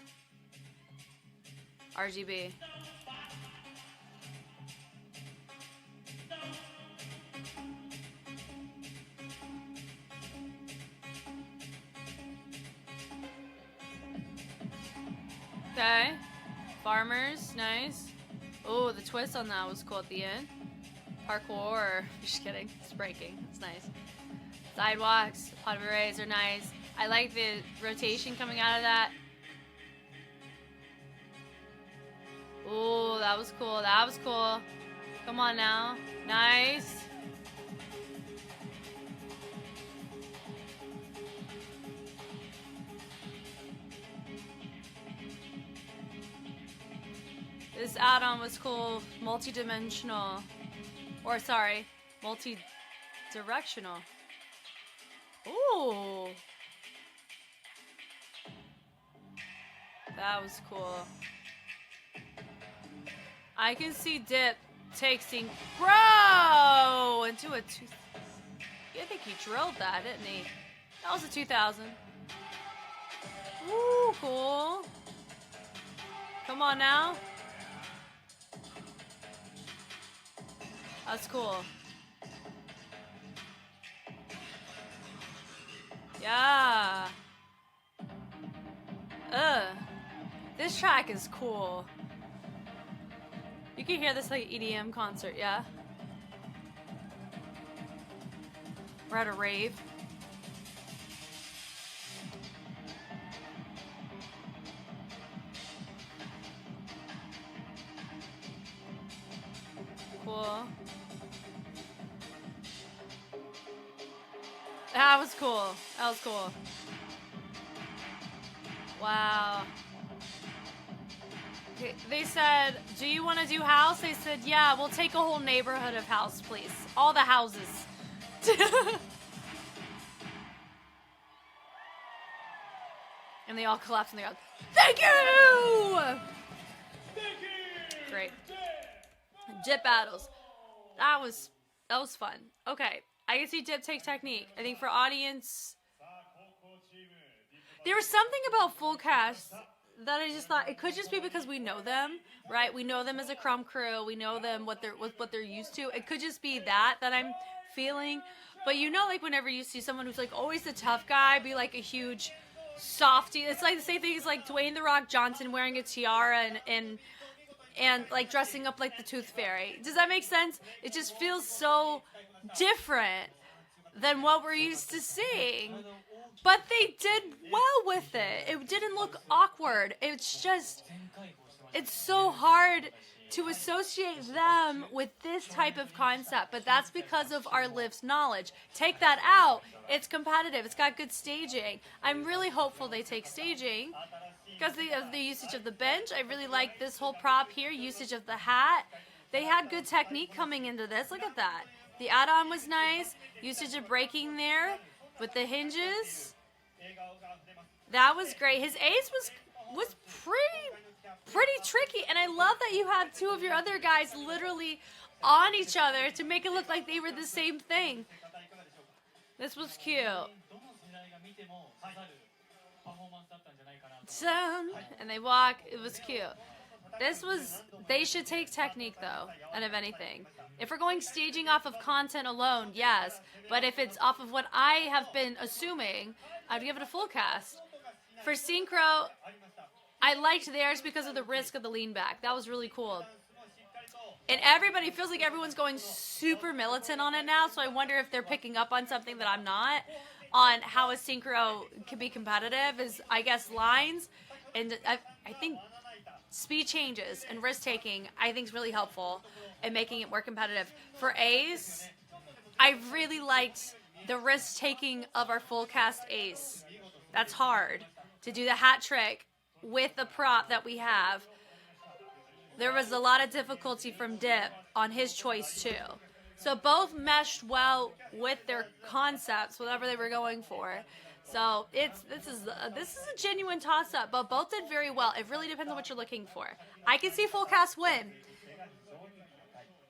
RGB. Okay. Farmers, nice. Oh, the twist on that was cool at the end. Parkour. Just kidding. It's breaking. It's nice. Sidewalks, pot of arrays are nice. I like the rotation coming out of that. Ooh, that was cool. That was cool. Come on now. Nice. This add-on was cool. Multi-dimensional. Or, sorry, multi-directional. Ooh. That was cool. I can see Dip taking bro into a two. I think he drilled that, didn't he? That was a 2000. Ooh, cool. Come on now. That's cool. Yeah. This track is cool. You can hear this like EDM concert, yeah? We're at a rave. Cool. That was cool. That was cool. Wow. Okay, they said, do you want to do house? They said, yeah, we'll take a whole neighborhood of house, please. All the houses. And they all collapsed and they go, thank you! Great. Dip battles. That was fun. Okay. I can see Dip take technique. I think for audience, there was something about Fullcast that I just thought it could just be because we know them, right? We know them as a Crumb crew. We know them what they're used to. It could just be that I'm feeling. But you know, like whenever you see someone who's like always the tough guy be like a huge softie, it's like the same thing as like Dwayne The Rock Johnson wearing a tiara and like dressing up like the Tooth Fairy. Does that make sense? It just feels so different than what we're used to seeing. But they did well with it. It didn't look awkward. It's just, it's so hard to associate them with this type of concept. But that's because of our Liv's knowledge. Take that out, it's competitive. It's got good staging. I'm really hopeful they take staging because of the usage of the bench. I really like this whole prop here, usage of the hat. They had good technique coming into this. Look at that. The add-on was nice. Usage of braking there with the hinges. That was great. His ace was pretty tricky. And I love that you have two of your other guys literally on each other to make it look like they were the same thing. This was cute. And they walk. It was cute. They should take technique though, out of anything. If we're going staging off of content alone, yes. But if it's off of what I have been assuming, I'd give it a full cast. For Synchro, I liked theirs because of the risk of the lean back. That was really cool. And everybody feels like everyone's going super militant on it now, so I wonder if they're picking up on something that I'm not, on how a Synchro can be competitive is, I guess, lines. And I think speed changes and risk taking, I think is really helpful in making it more competitive. For Ace, I really liked the risk taking of our full cast Ace. That's hard to do the hat trick with the prop that we have. There was a lot of difficulty from Dip on his choice too. So both meshed well with their concepts, whatever they were going for. So this is a genuine toss-up, but both did very well. It really depends on what you're looking for. I can see Fullcast win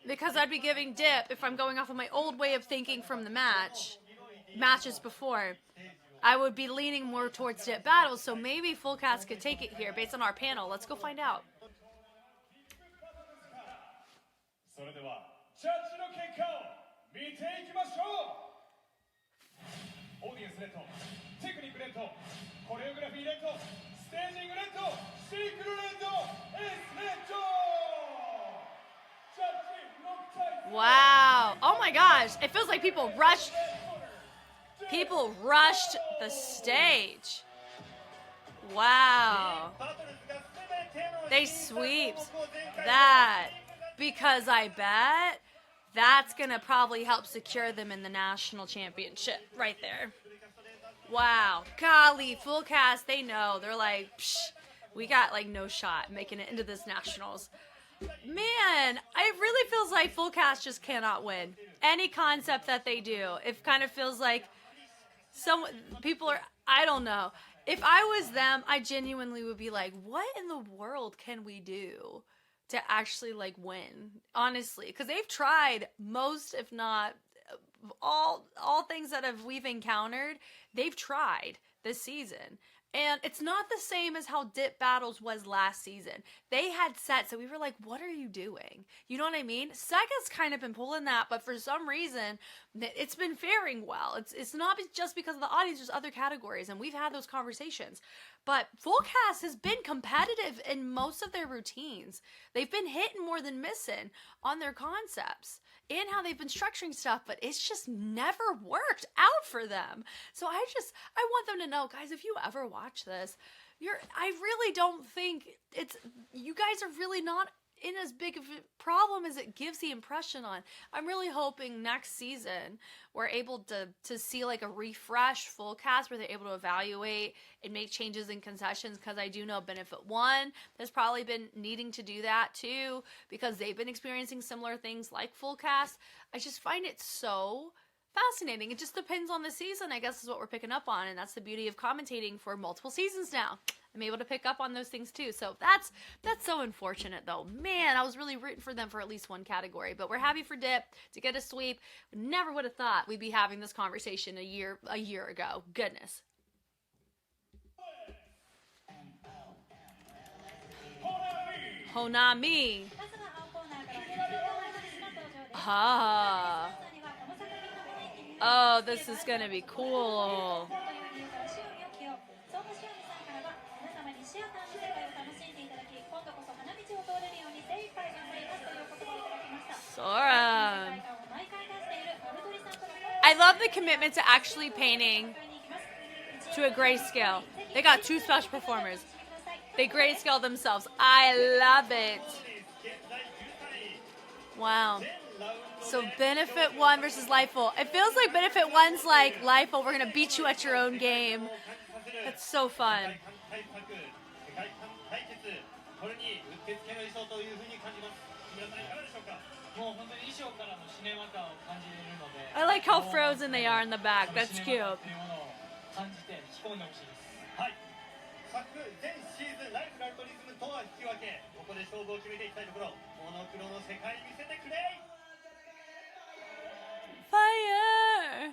because I'd be giving Dip, if I'm going off of my old way of thinking from the matches before, I would be leaning more towards Dip battles. So maybe Fullcast could take it here based on our panel. Let's go find out. それではジャッジの結果を見ていきましょう。オーディエンスレッド、テクニックレッド、コレオグラフィーレッド、ステージングレッド、シークルレッド、エースレッド。ジャッジ6対 Wow. Oh my gosh. It feels like people rushed the stage. Wow. They sweeped that. Because I bet that's going to probably help secure them in the national championship right there. Wow. Golly, Fullcast, they know. They're like, psh, we got like no shot making it into this nationals. Man, it really feels like Fullcast just cannot win. Any concept that they do, it kind of feels like some people are, I don't know. If I was them, I genuinely would be like, what in the world can we do to actually like win, honestly? Because they've tried most, if not all things that we've encountered, they've tried this season. And it's not the same as how Dip Battles was last season. They had sets, so we were like, what are you doing? You know what I mean? Sega's kind of been pulling that, but for some reason, it's been faring well. It's not just because of the audience, there's other categories, and we've had those conversations. But Fullcast has been competitive in most of their routines. They've been hitting more than missing on their concepts and how they've been structuring stuff, but it's just never worked out for them. So I want them to know, guys, if you ever watch this, I really don't think you guys are really not in as big of a problem as it gives the impression on. I'm really hoping next season we're able to see like a refresh Fullcast where they're able to evaluate and make changes in concessions, because I do know Benefit One has probably been needing to do that too, because they've been experiencing similar things like Fullcast. I just find it so fascinating. It just depends on the season, I guess, is what we're picking up on, and that's the beauty of commentating for multiple seasons now. I'm able to pick up on those things too. So that's so unfortunate though. Man, I was really rooting for them for at least one category, but we're happy for Dip to get a sweep. Never would have thought we'd be having this conversation a year ago. Goodness. Honami. まずは青コーナーからフルキャストレイザーズの登場です。 Ah. 皆さんにはこの作品の雰囲気に Oh, this is gonna be cool. という理由から塩見を起用。相馬塩見さんからは皆様にシアターの世界を楽しんでいただき、今度こそ花道を通れるように精一杯頑張りますという言葉をいただきました。 Sora. 世界観を毎回出しているモルドリさんとの I love the commitment to actually painting to a grayscale. They got two special performers. They grayscale themselves. I love it. Wow. So Benefit One versus Lifeful. It feels like Benefit One's like, Lifeful, we're gonna beat you at your own game. That's so fun. これにうってつけの衣装というふうに感じます。皆さんいかがでしょうか。もう本当に衣装からのシネマ感を感じれるので、 I like how frozen they are in the back. That's シネマ cute. っていうものを感じて引き込んでほしいです。はい。昨前シーズンライフルアルトリズムとは引き分け、ここで勝負を決めていきたいところ。モノクロの世界見せてくれ。 Fire!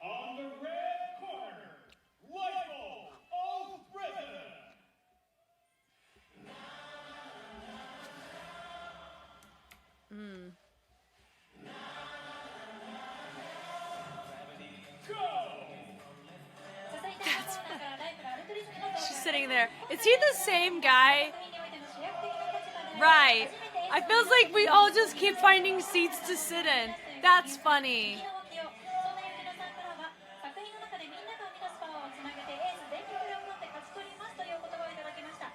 On the red corner, Lifeful President. Go! 続いて青コーナーからライフルアルトリズムの登場 She's sitting there. Is he the same guy? 作品においての主役的な立場で Right. 初めて I feels like we all just keep finding seats to sit in. That's funny. そんな雪乃さんからは作品の中でみんなが生み出すパワーをつなげてエース全力で行って勝ち取りますという言葉をいただきました。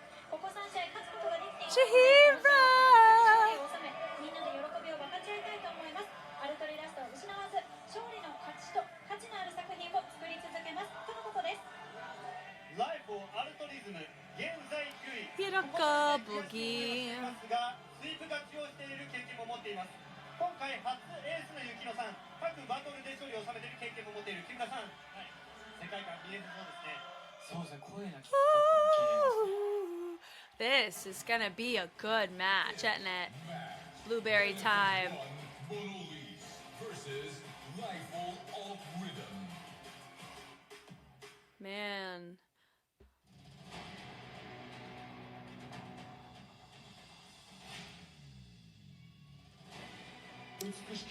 Shihira! みんなで喜びを分かち合いたいと思います。アルトリラストを失わず、勝利の価値と価値のある作品を作り続けますとのことです。ライフアルトリズム現在9位。喜ぶぎますがスイープ勝ちをしている経験も持っています。今回初エースの雪乃さん、各バトルで勝利を収めている経験も持っている木村さん、世界観見えるそうですね。そうですね、声が聞く This is gonna be a good match, isn't it? Blueberry time. Monolith versus Lifeful Rhythm. Man.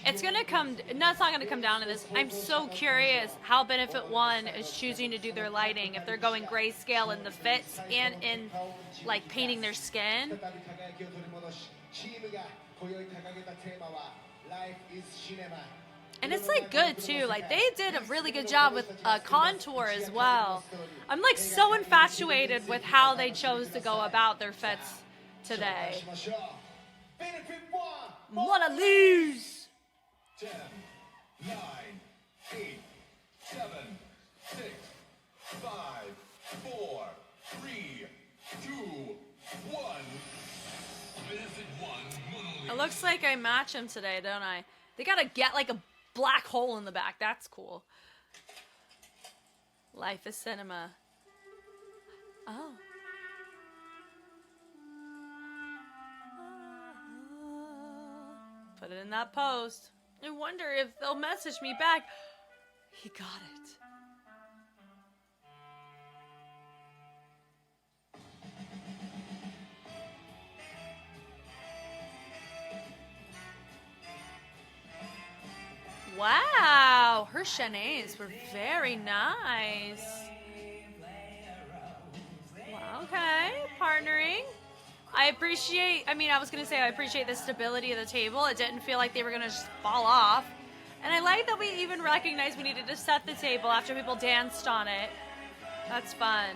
It's gonna come. No, it's not gonna come down to this. I'm so curious how Benefit One is choosing to do their lighting. If they're going grayscale in the fits and in like painting their skin. 再び輝きを取り戻し、チームが今宵掲げたテーマは Life is Cinema。 And it's like good too. Like they did a really good job with contour as well. I'm like so infatuated with how they chose to go about their fits today. しましょう。Benefit One。 Wanna lose? 10, 9, 8, 7, 6, 5, 4, 3, 2, 1. Benefit One Monolith. It looks like I match them today, don't I? They gotta get like a black hole in the back. That's cool. Life is cinema. Oh. Put it in that post. I wonder if they'll message me back. He got it. Wow, her chaînés were very nice. Wow, okay, partnering. I appreciate the stability of the table. It didn't feel like they were gonna just fall off. And I like that we even recognized we needed to set the table after people danced on it. That's fun.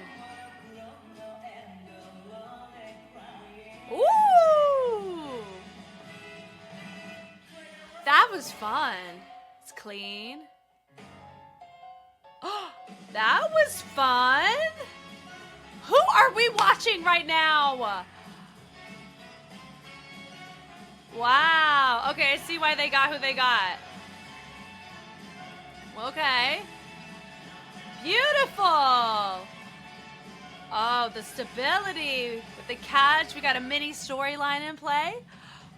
Ooh! That was fun. It's clean. That was fun. Who are we watching right now? Wow. Okay, I see why they got who they got. Okay. Beautiful. Oh, the stability with the catch. We got a mini storyline in play.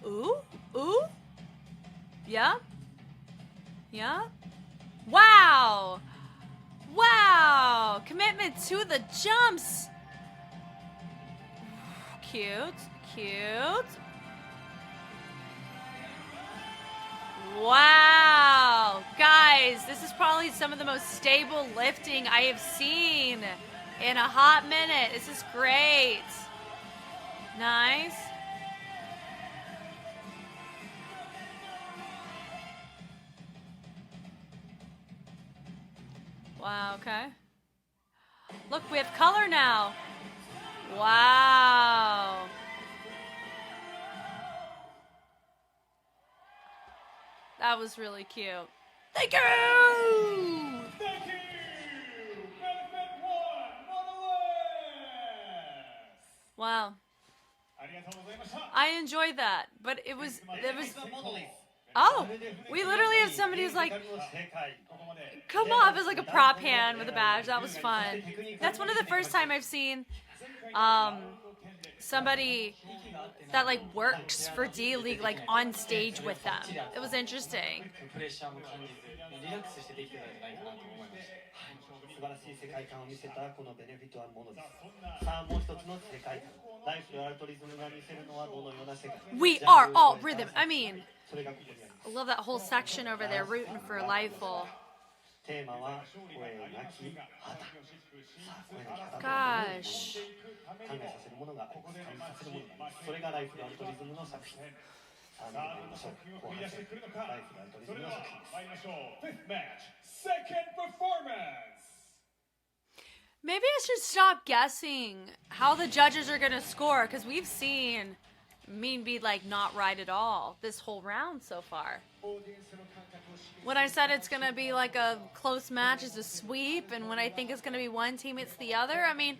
Ooh, ooh. Yeah. Yeah. Wow. Wow. Commitment to the jumps. Cute. Cute. Wow. Guys, this is probably some of the most stable lifting I have seen in a hot minute. This is great. Nice. Wow, okay. Look, we have color now. Wow. That was really cute. Thank you! Thank you! Benefit One Monolith! Wow. ありがとうございました。 I enjoyed that, but it was oh, we literally have somebody who's like come off as like a prop hand with a badge. That was fun. That's one of the first time I've seen somebody that like works for D.League like on stage with them. It was interesting. プレッシャーも感じずリラックスしてできてたんじゃないかなと思いました。素晴らしい世界観を見せたこのベネフィットはものです。さあもう一つの世界観、ライフとアルトリズムが見せるのはどのような世界観。 We are all rhythm. I mean, それがここにあります。 I love that whole section over there rooting for Lifeful. テーマは声なき旗。さあ声なき旗。 Gosh. 考えさせるものがあります。感じさせるものがあります。それがライフとアルトリズムの作品。さあ見てまいりましょう。後半戦ライフとアルトリズムの作品です。参りましょう。Fifth match, second performance. Maybe I should stop guessing how the judges are gonna score, because we've seen Mean be like not right at all this whole round so far. When I said it's gonna be like a close match, it's a sweep, and when I think it's gonna be one team, it's the other. I mean,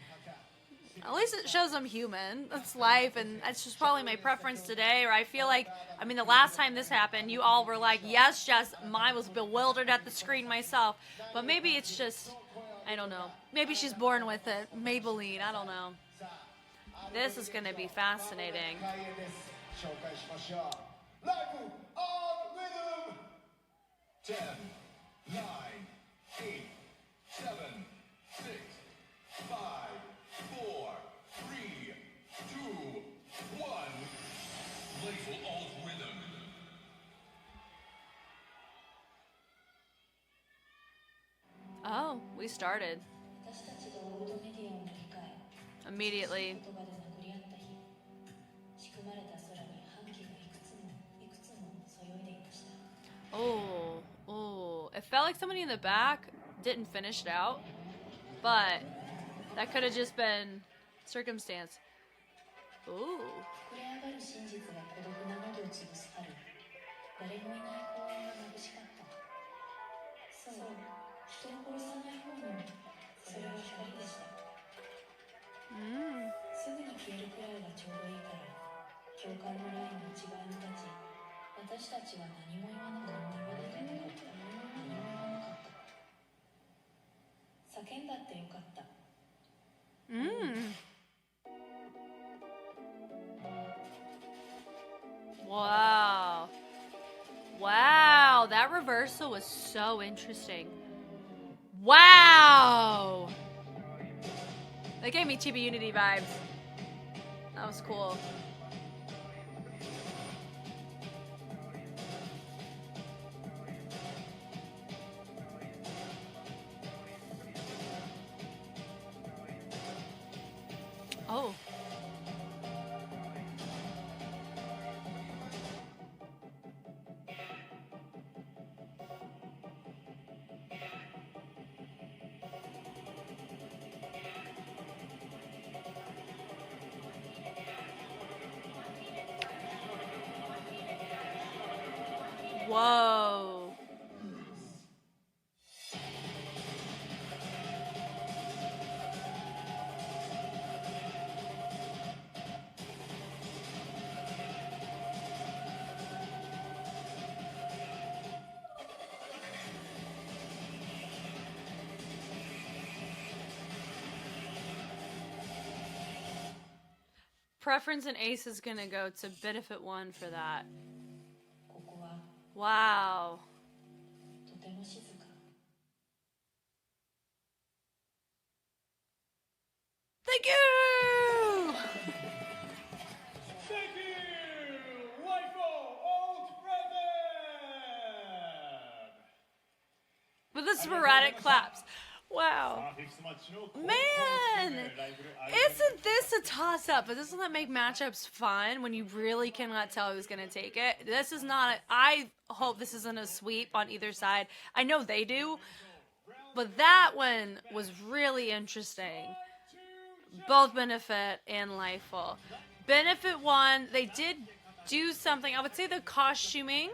at least it shows I'm human. That's life, and that's just probably my preference today. Or I feel like, I mean, the last time this happened, you all were like, yes, Jess. I was bewildered at the screen myself. But maybe it's just, I don't know. Maybe she's born with it. Maybelline, I don't know. This is going to be fascinating. 紹介しましょう。Life of Rhythm 10, 9, 8, 7, 6, 5, 4, 3, 2, 1. Lifeful Rhythm. Oh, we started. 私たちがオールドメディアを塗り替え Immediately. 言葉で殴り合った日仕組まれた空に半旗がいくつもそよいでいました Oh. It felt like somebody in the back didn't finish it out, but that could have just been circumstance. Ooh. 膨れ上がる真実が孤独な喉を潰す春誰もいない公園が眩しかったそう人を殺さない方のそれは光でした すぐに消えるくらいがちょうどいいから共感のラインの内側に立ち私たちは何も言わなかった何も言わなかった叫んだってよかった Wow, that reversal was so interesting. Wow! That gave me Chibi Unity vibes. That was cool. Oh. Whoa. Preference and Ace is gonna go to benefit one for that. ここは Wow. とても静か Thank you! Thank you, Lifeful Rhythm. With the sporadic claps. Wow. Man! Isn't this a toss-up? But doesn't that make matchups fun when you really cannot tell who's going to take it? This is not... I hope this isn't a sweep on either side. I know they do. But that one was really interesting. Both Benefit and Lifeful. Benefit one, they did do something. I would say the costuming...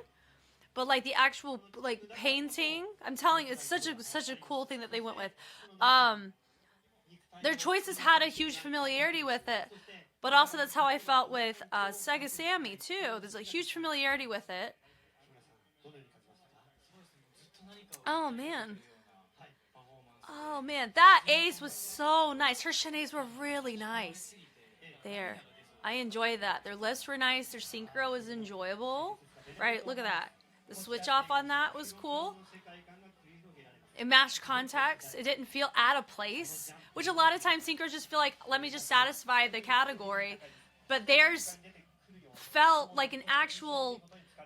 But like the actual like painting, I'm telling you, it's such a cool thing that they went with. Their choices had a huge familiarity with it, but also that's how I felt with Sega Sammy too. There's a huge familiarity with it. Oh man, that ace was so nice. Her shenanigans were really nice. There, I enjoyed that. Their lifts were nice. Their synchro was enjoyable. Right, look at that. The switch off on that was cool. It matched context. It didn't feel out of place, which a lot of times synchros just feel like, let me just satisfy the category. But theirs felt like an actual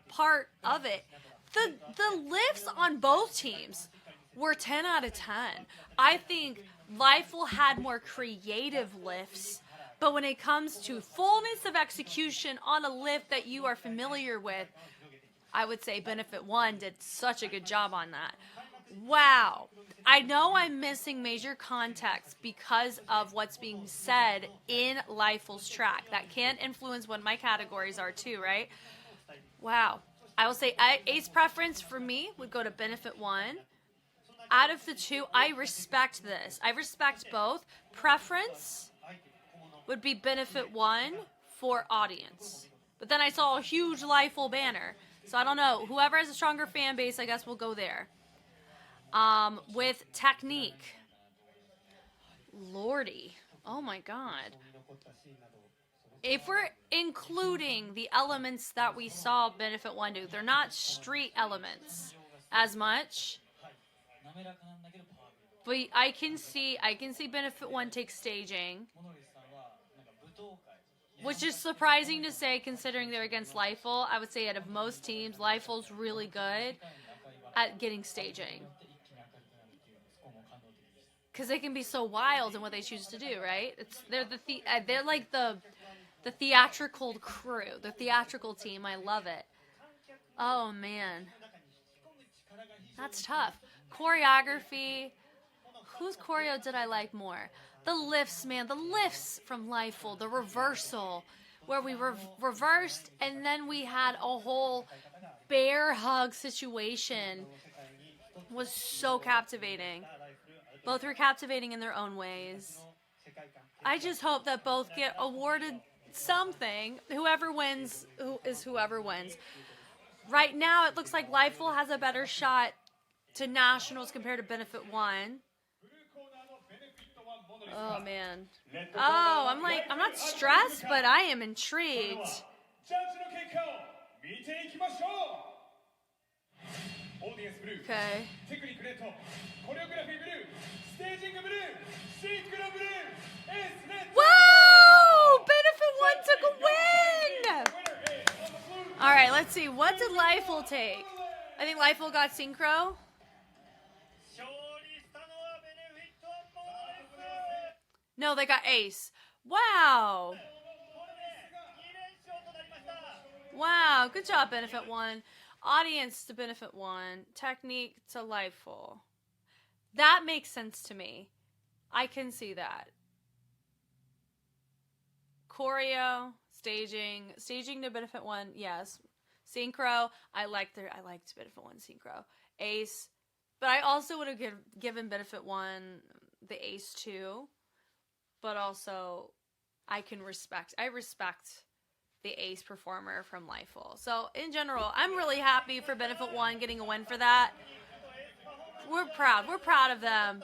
part of it. The lifts on both teams were 10 out of 10. I think Lifeful had more creative lifts, but when it comes to fullness of execution on a lift that you are familiar with, I would say Benefit One did such a good job on that. Wow. I know I'm missing major context because of what's being said in Lifeful's track. That can influence what my categories are too, right? Wow. I will say ace preference for me would go to Benefit 1. Out of the two, I respect this. I respect both. Preference would be Benefit 1 for audience. But then I saw a huge Lifeful banner. So I don't know. Whoever has a stronger fan base, I guess, will go there. With technique. Lordy. Oh my god. If we're including the elements that we saw Benefit 1 do, they're not street elements as much. But I can see Benefit 1 take staging. Which is surprising to say considering they're against Lifeful. I would say out of most teams, Lifeful's really good at getting staging. Because they can be so wild in what they choose to do, right? They're like the theatrical crew, the theatrical team. I love it. Oh man, that's tough. Choreography. Whose choreo did I like more? The lifts, man. The lifts from Lifeful. The reversal, where we reversed and then we had a whole bear hug situation, was so captivating. Both were captivating in their own ways. I just hope that both get awarded something. Whoever wins whoever wins. Right now, it looks like Lifeful has a better shot to nationals compared to Benefit 1. Oh, man. Oh, I'm not stressed, but I am intrigued. Okay. Wow! Benefit 1 took a win! Alright, let's see. What did Lifeful take? I think Lifeful got synchro. No, they got ace. Wow. Wow, good job, Benefit 1. Audience to Benefit 1. Technique to Lifeful. That makes sense to me. I can see that. Choreo, staging to Benefit 1, yes. Synchro, I liked Benefit 1 synchro. Ace, but I also would have given Benefit 1 the ace too. But also, I respect the ace performer from Lifeful. So, in general, I'm really happy for Benefit 1 getting a win for that. We're proud of them.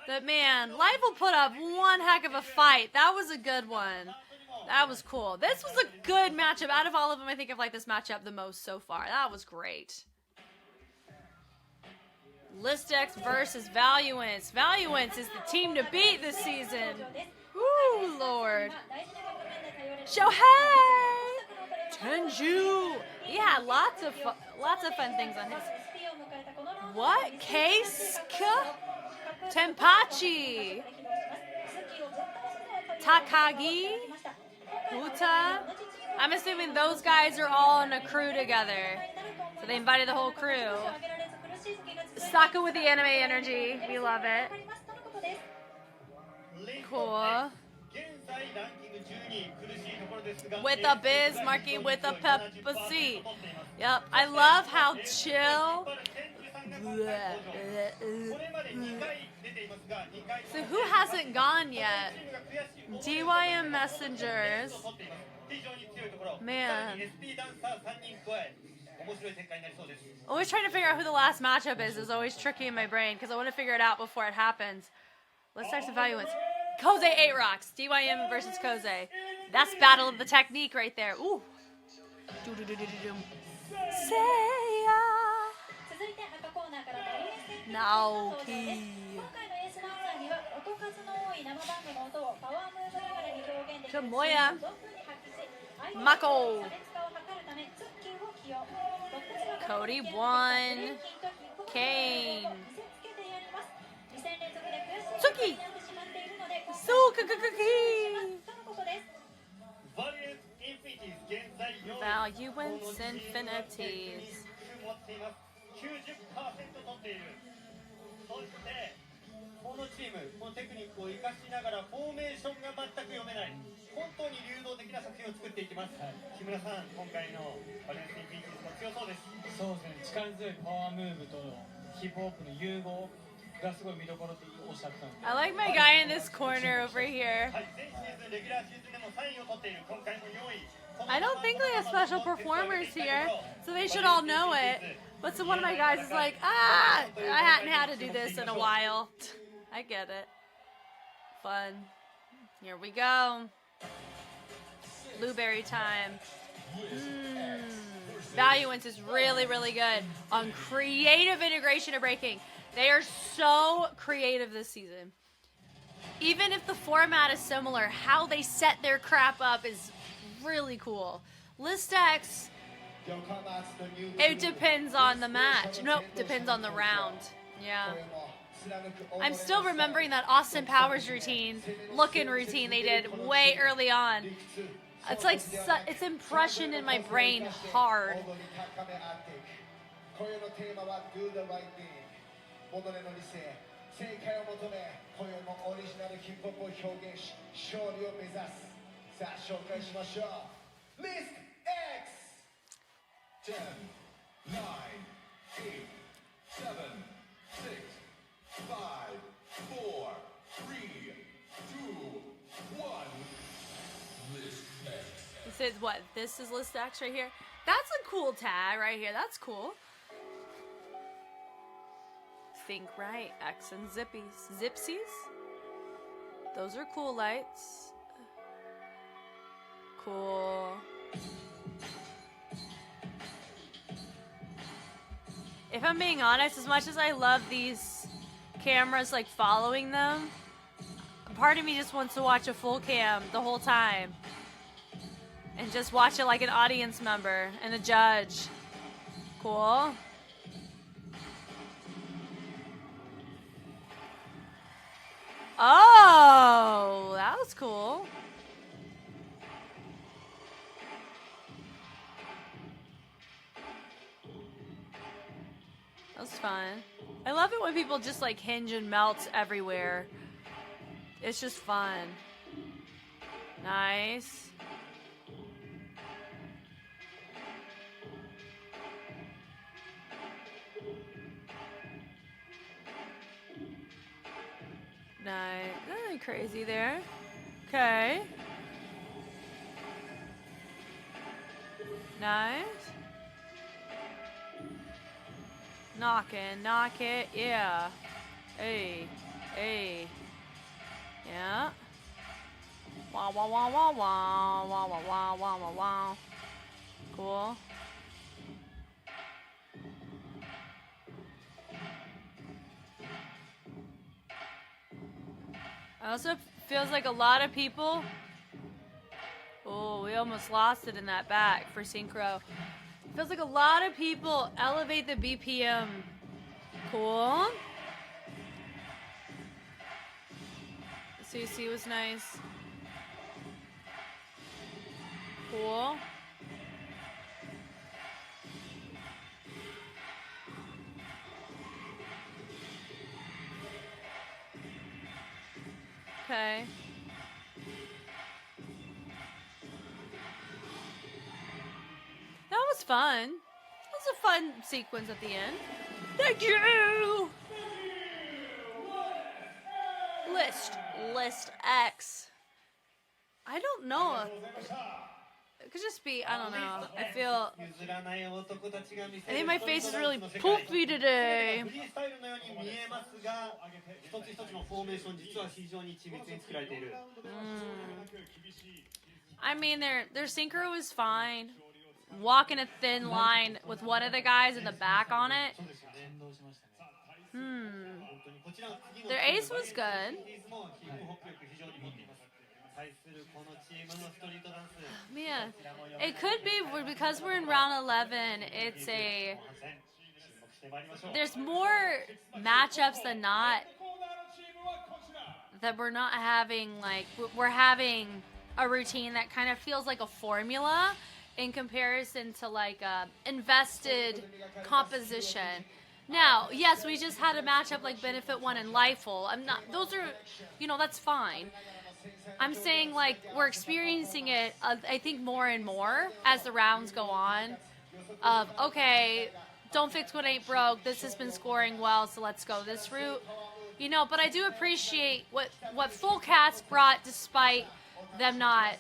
But man, Lifeful put up one heck of a fight. That was a good one. That was cool. This was a good matchup. Out of all of them, I think I've liked this matchup the most so far. That was great. Listex versus Valuance. Valuance is the team to beat this season. Ooh, Lord. Shohei! Tenju! He had lots of fun things on his. What? Keisuke? Tempachi? Takagi? Uta? I'm assuming those guys are all in a crew together. So they invited the whole crew. Saka with the anime energy. We love it. Cool. With a Biz, Marky with a Pepsi. Yep. I love how chill. So who hasn't gone yet? DYM Messengers. Man. Always trying to figure out who the last matchup is always tricky in my brain because I want to figure it out before it happens. Let's start some Valuance. Koze 8 Rocks. DYM versus Koze. That's Battle of the Technique right there. Ooh. Naoki. Tomoya. Mako. Cody 1. Kane. Tsuki. Valuance Infinities. そしてこのチームこのテクニックを生かしながらフォーメーションが全く読めない本当に流動的な作品を作っていきます、木村さん今回のバレンスティン・ピーチーズも強そうです。そうですね、力強いパワームーブとヒップホップの融合がすごい見どころっておっしゃってたんで。 I like my guy in this corner over here. はい、前シーズンレギュラーシーズンでも3位を取っている今回も4位。 I don't think they have special performers here, so they should all know it. But so one of my guys is like, I hadn't had to do this in a while. I get it. Fun. Here we go. Blueberry time. Valuance is really, really good on creative integration and breaking. They are so creative this season. Even if the format is similar, how they set their crap up is really cool. Listex, it depends on the match. Nope, depends on the round. Yeah. I'm still remembering that Austin Powers routine, look-in routine they did way early on. It's like, it's impression in my brain hard. 正解を求め今夜もオリジナルヒップホップを表現し勝利を目指す。さあ紹介しましょう。 Listex 10, 9, 8, 7, 6, 5, 4, 3, 2, 1. Listex. It says what? This is Listex right here. That's a cool tag right here. That's cool. Think right. X and Zippies. Zipsies? Those are cool lights. Cool. If I'm being honest, as much as I love these cameras like following them, part of me just wants to watch a full cam the whole time. And just watch it like an audience member and a judge. Cool. Oh, that was cool. That was fun. I love it when people just like hinge and melt everywhere. It's just fun. Nice. Nice. Nothing crazy there. Okay. Nice. Knock it, yeah. Hey, hey. Yeah. Wah wah wah wah wah wah wah wah wah wah wah. Cool. It also feels like a lot of people. Oh, we almost lost it in that back for synchro. It feels like a lot of people elevate the BPM. Cool. CC was nice. Cool. Okay. That was fun. That was a fun sequence at the end. Thank you! List X. I don't know. It could just be, I don't know. I think my face is really poofy today. I mean, their synchro is fine. Walking a thin line with one of the guys in the back on it. Their ace was good. Man, it could be because we're in round 11. It's there's more matchups than not that we're not having. Like we're having a routine that kind of feels like a formula in comparison to like a invested composition. Now, yes, we just had a matchup like Benefit 1 and Lifeful. I'm not, those are, you know, that's fine. I'm saying, like, we're experiencing it, I think, more and more as the rounds go on. Of, okay, don't fix what ain't broke. This has been scoring well, so let's go this route. You know, but I do appreciate what Fullcast brought despite them not,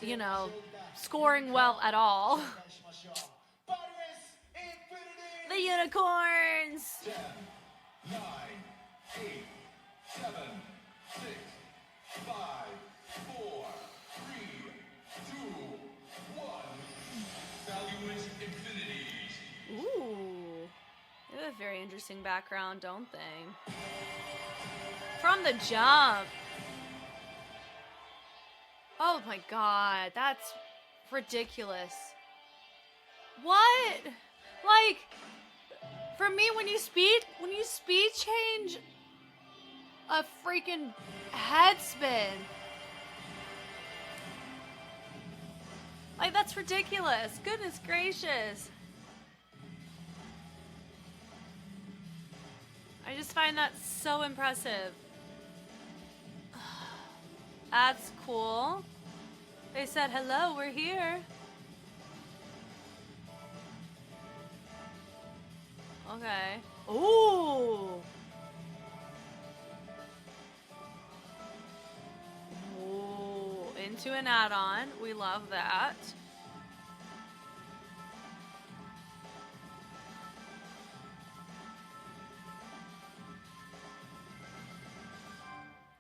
you know, scoring well at all. The unicorns! 10, 9, 8, 7, 6, 5, 4, 3, 2, 1. Valuance Infinity. Ooh. They have a very interesting background, don't they? From the jump. Oh my god, that's ridiculous. What? Like, for me, when you speed change a freaking head spin, like, that's ridiculous. Goodness gracious. I just find that so impressive. That's cool. They said, hello, we're here. Okay. Ooh. Ooh. Into an add-on. We love that.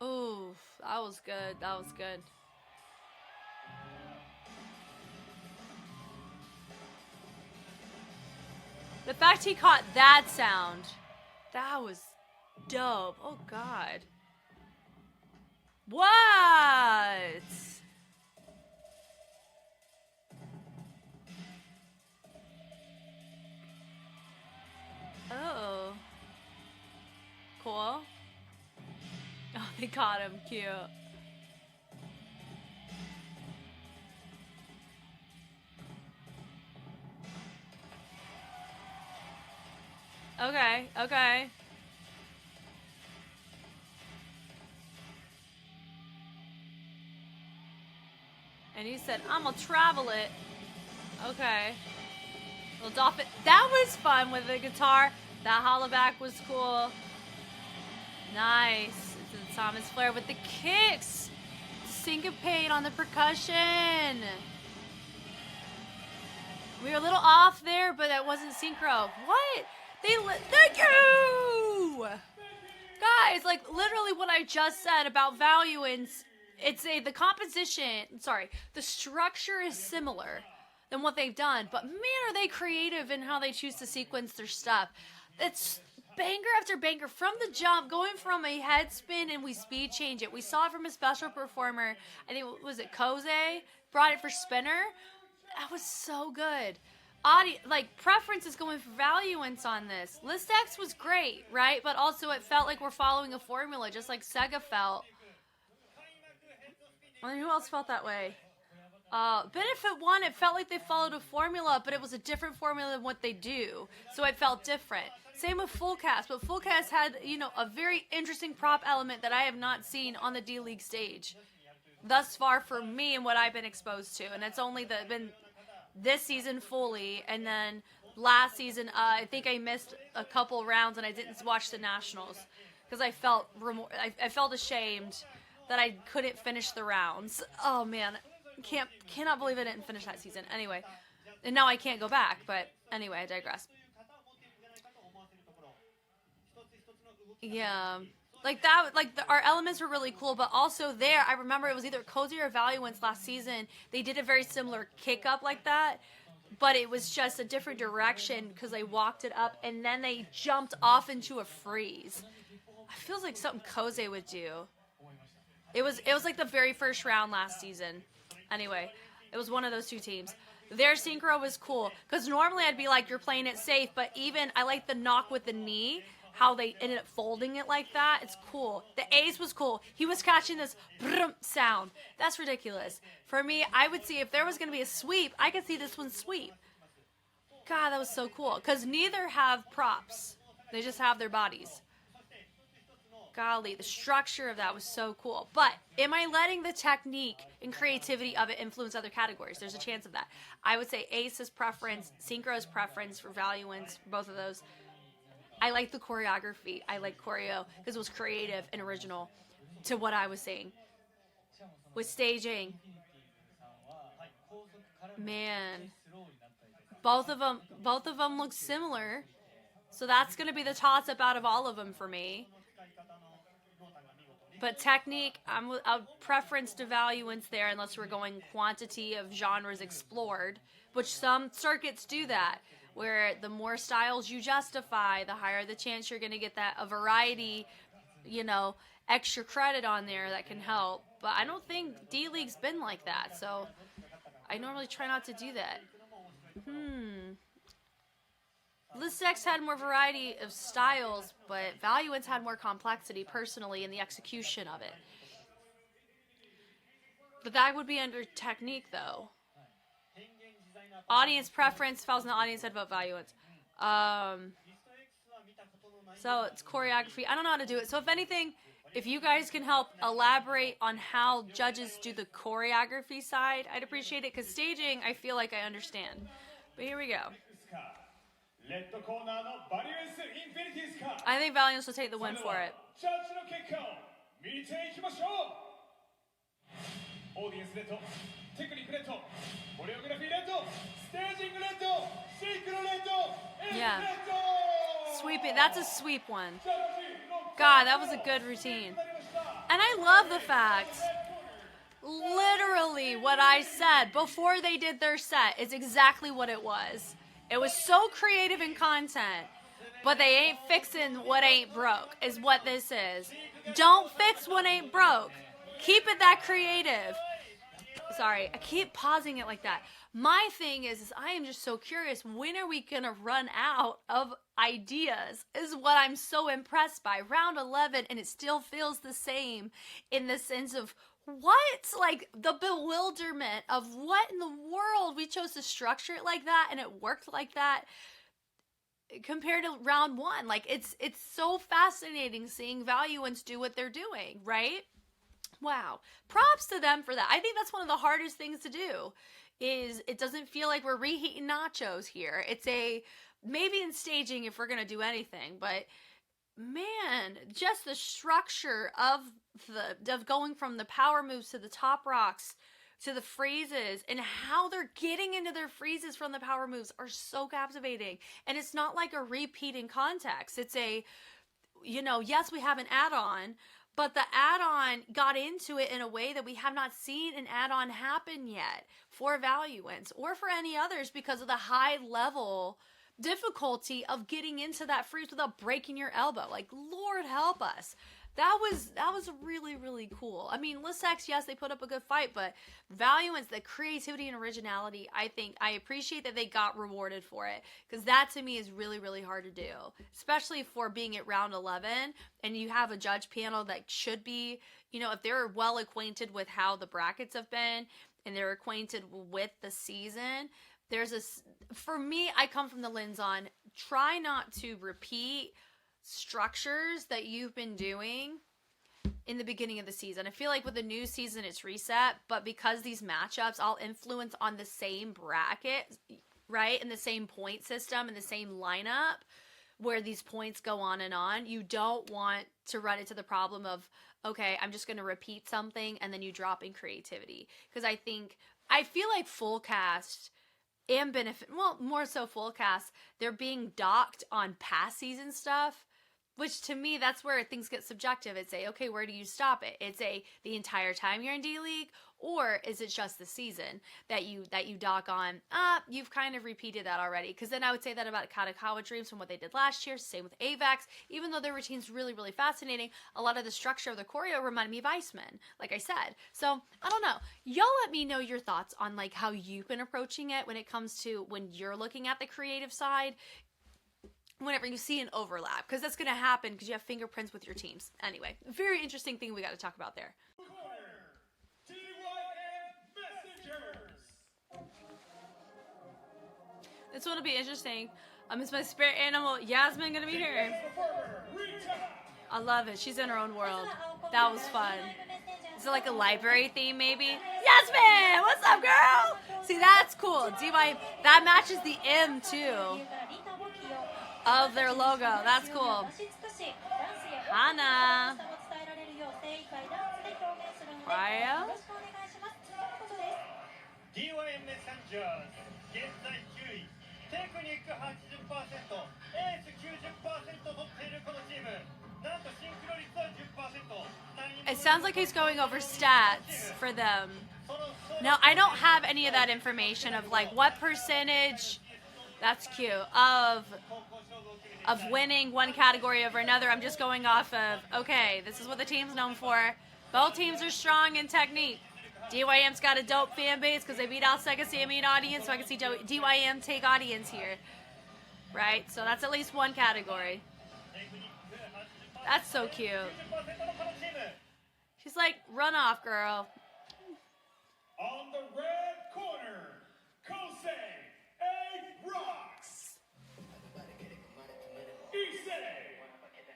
Ooh. That was good. That was good. The fact he caught that sound, that was dope. Oh, God. What? Oh. Cool. Oh, they caught him. Cute. Okay, okay. And he said, I'm gonna travel it. Okay. Little dolphin. That was fun with the guitar. That hollaback was cool. Nice. It's Thomas Flair with the kicks. Syncopate on the percussion. We were a little off there, but that wasn't synchro. What? Thank you! Guys, like, literally what I just said about Valuance, the composition, the structure is similar than what they've done, but man, are they creative in how they choose to sequence their stuff. It's banger after banger from the jump, going from a head spin and we speed change it. We saw it from a special performer, I think, was it Koze? Brought it for spinner. That was so good. Preference is going for Valuance on this. Listex was great, right? But also it felt like we're following a formula, just like Sega felt. I mean, who else felt that way? Benefit 1, it felt like they followed a formula, but it was a different formula than what they do. So it felt different. Same with Fullcast, but Fullcast had, you know, a very interesting prop element that I have not seen on the D-League stage thus far for me and what I've been exposed to. And it's only been this season fully, and then last season, I think I missed a couple rounds and I didn't watch the Nationals because I felt ashamed that I couldn't finish the rounds. Oh man, cannot believe I didn't finish that season. Anyway, and now I can't go back. But anyway, I digress. Yeah. Like that, our elements were really cool, but also there, I remember it was either Cozy or Valuance last season. They did a very similar kick up like that, but it was just a different direction because they walked it up and then they jumped off into a freeze. It feels like something Cozy would do. It was like the very first round last season. Anyway, it was one of those two teams. Their synchro was cool because normally I'd be like, you're playing it safe, but even I like the knock with the knee. How they ended up folding it like that. It's cool. The ace was cool. He was catching this brum sound. That's ridiculous. For me, I would see if there was going to be a sweep, I could see this one sweep. God, that was so cool. Because neither have props. They just have their bodies. Golly, the structure of that was so cool. But am I letting the technique and creativity of it influence other categories? There's a chance of that. I would say Ace's preference, Synchro's preference for Valuance, both of those. I like the choreography. I like choreo because it was creative and original to what I was saying. With staging, man, both of them look similar. So that's going to be the toss-up out of all of them for me. But technique, I'll preference to Valuance there unless we're going quantity of genres explored, which some circuits do that, where the more styles you justify, the higher the chance you're going to get that a variety, extra credit on there that can help. But I don't think D-League's been like that, so I normally try not to do that. Listex had more variety of styles, but Valuance had more complexity personally in the execution of it. But that would be under technique, though. Audience preference, if I was in the audience, I'd vote Valuance. So it's choreography. I don't know how to do it. So if anything, if you guys can help elaborate on how judges do the choreography side, I'd appreciate it. Because staging, I feel like I understand. But here we go. I think Valuance will take the win for it. Yeah. Sweeping. That's a sweep one. God, that was a good routine. And I love the fact, literally what I said before they did their set is exactly what it was. It was so creative in content, but they ain't fixing what ain't broke, is what this is. Don't fix what ain't broke. Keep it that creative. Sorry, I keep pausing it like that. My thing is I am just so curious, when are we going to run out of ideas is what I'm so impressed by. Round 11, and it still feels the same in the sense of what? Like the bewilderment of what in the world we chose to structure it like that and it worked like that compared to round 1. Like it's so fascinating seeing Valuance do what they're doing, right? Wow. Props to them for that. I think that's one of the hardest things to do is it doesn't feel like we're reheating nachos here. It's maybe in staging if we're going to do anything, but man, just the structure of going from the power moves to the top rocks to the freezes and how they're getting into their freezes from the power moves are so captivating. And it's not like a repeat in context. It's yes, we have an add-on, but the add-on got into it in a way that we have not seen an add-on happen yet for Valuance or for any others because of the high level difficulty of getting into that freeze without breaking your elbow. Like, Lord help us. That was really, really cool. I mean, Listex, yes, they put up a good fight, but Valuance, the creativity and originality, I think I appreciate that they got rewarded for it because that to me is really, really hard to do, especially for being at round 11 and you have a judge panel that should be, if they're well acquainted with how the brackets have been and they're acquainted with the season. For me, I come from the lens on try not to repeat structures that you've been doing in the beginning of the season. I feel like with the new season, it's reset, but because these matchups all influence on the same bracket, right, and the same point system and the same lineup where these points go on and on, you don't want to run into the problem of, okay, I'm just going to repeat something and then you drop in creativity. Because I feel like Fullcast and Benefit, well, more so Fullcast, they're being docked on past season stuff, which to me, that's where things get subjective. It's okay, where do you stop it? It's the entire time you're in D-League, or is it just the season that you dock on? You've kind of repeated that already. Because then I would say that about Kadakawa Dreams from what they did last year. Same with Avex. Even though their routine's really, really fascinating, a lot of the structure of the choreo reminded me of Iceman, like I said. So, I don't know. Y'all let me know your thoughts on like how you've been approaching it when it comes to when you're looking at the creative side. Whenever you see an overlap, because that's going to happen because you have fingerprints with your teams. Anyway, very interesting thing we got to talk about there. This one will be interesting. Is my spirit animal Yasmin gonna be here? I love it. She's in her own world. That was fun. Is it like a library theme, maybe? Yasmin! What's up, girl? See, that's cool. DY, that matches the M, too, of their logo. That's cool. Hana. Raya. DYM メッセンジャーズ現在9位テクニック 80% エース 90% 取っているこのチームなんとシンクロ率は 10% It sounds like he's going over stats for them. No, I don't have any of that information of like what percentage, that's cute, of winning one category over another. I'm just going off of, okay, this is what the team's known for. Both teams are strong in technique. DYM's got a dope fan base because they beat out Sega Sammy in audience, so I can see DYM take audience here. Right? So that's at least one category. That's so cute. She's like, run off, girl. On the red corner, Kosei Rocks.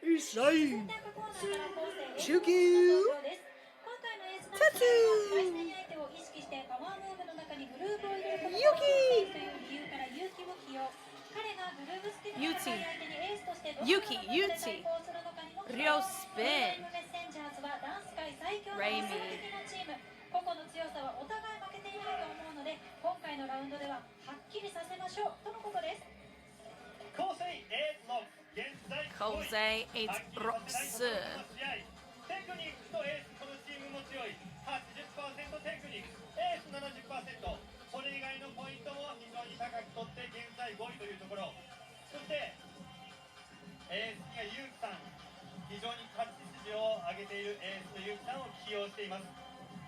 Issei. Shuku. 対戦相手を意識してパワームーブの中にグルーブを入れることができるという理由から勇気を起用。彼がグルーブスキルの高い相手にエースとしてどのような対抗するのかにも期待。メッセンジャーズはダンス界最強の理想的なチーム。個々の強さはお互い負けていないと思うので、今回のラウンドでははっきりさせましょうとのことです。構成8ロック現在構成8ロックス。テクニックとエースこのチームも強い 80% テクニックエース 70% それ以外のポイントも非常に高く取って現在5位というところそしてエースにはユウキさん非常に勝ち筋を上げているエースのユウキさんを起用しています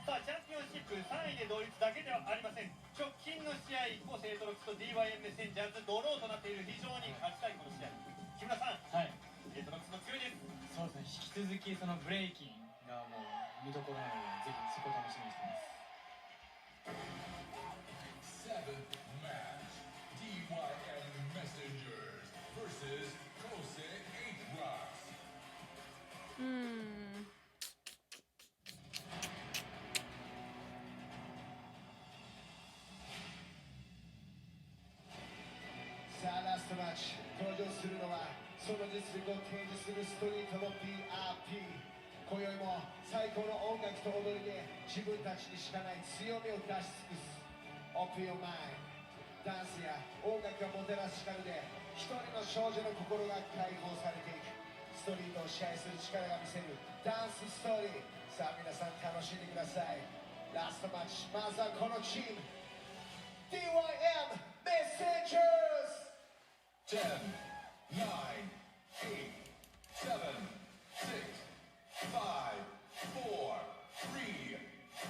さあチャンピオンシップ3位で同率だけではありません直近の試合コセイトロックスと DYM メッセンジャーズドローとなっている非常に勝ちたいこの試合木村さんはいエイトロックスも強いですそうですね引き続きそのブレイキンがもう見どころなのでぜひそこを楽しみにしています Seventh match, DYM Messengers versus Kosei Rocks. Hmm. さあラストマッチ登場するのはその実力を提示するストリートの DRP 今宵も最高の音楽と踊りで自分たちにしかない強みを出し尽くす Open your mind ダンスや音楽がもたらす力で一人の少女の心が解放されていくストリートを支配する力が見せるダンスストーリーさあ皆さん楽しんでくださいラストマッチまずはこのチーム DYM Messengers 10, 9, 8, 7, 6, 5, 4, 3,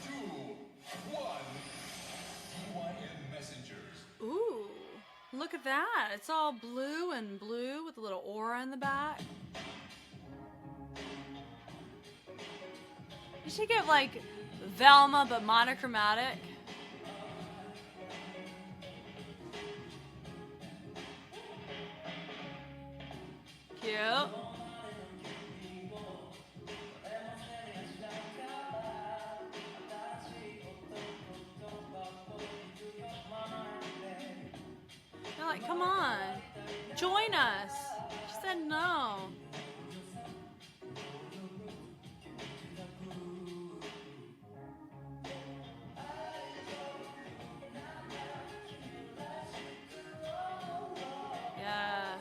2, 1. DYM Messengers. Ooh, look at that. It's all blue and blue with a little aura in the back. You should get like Velma but monochromatic. Cute. They're like, come on, join us. She said no. Yeah.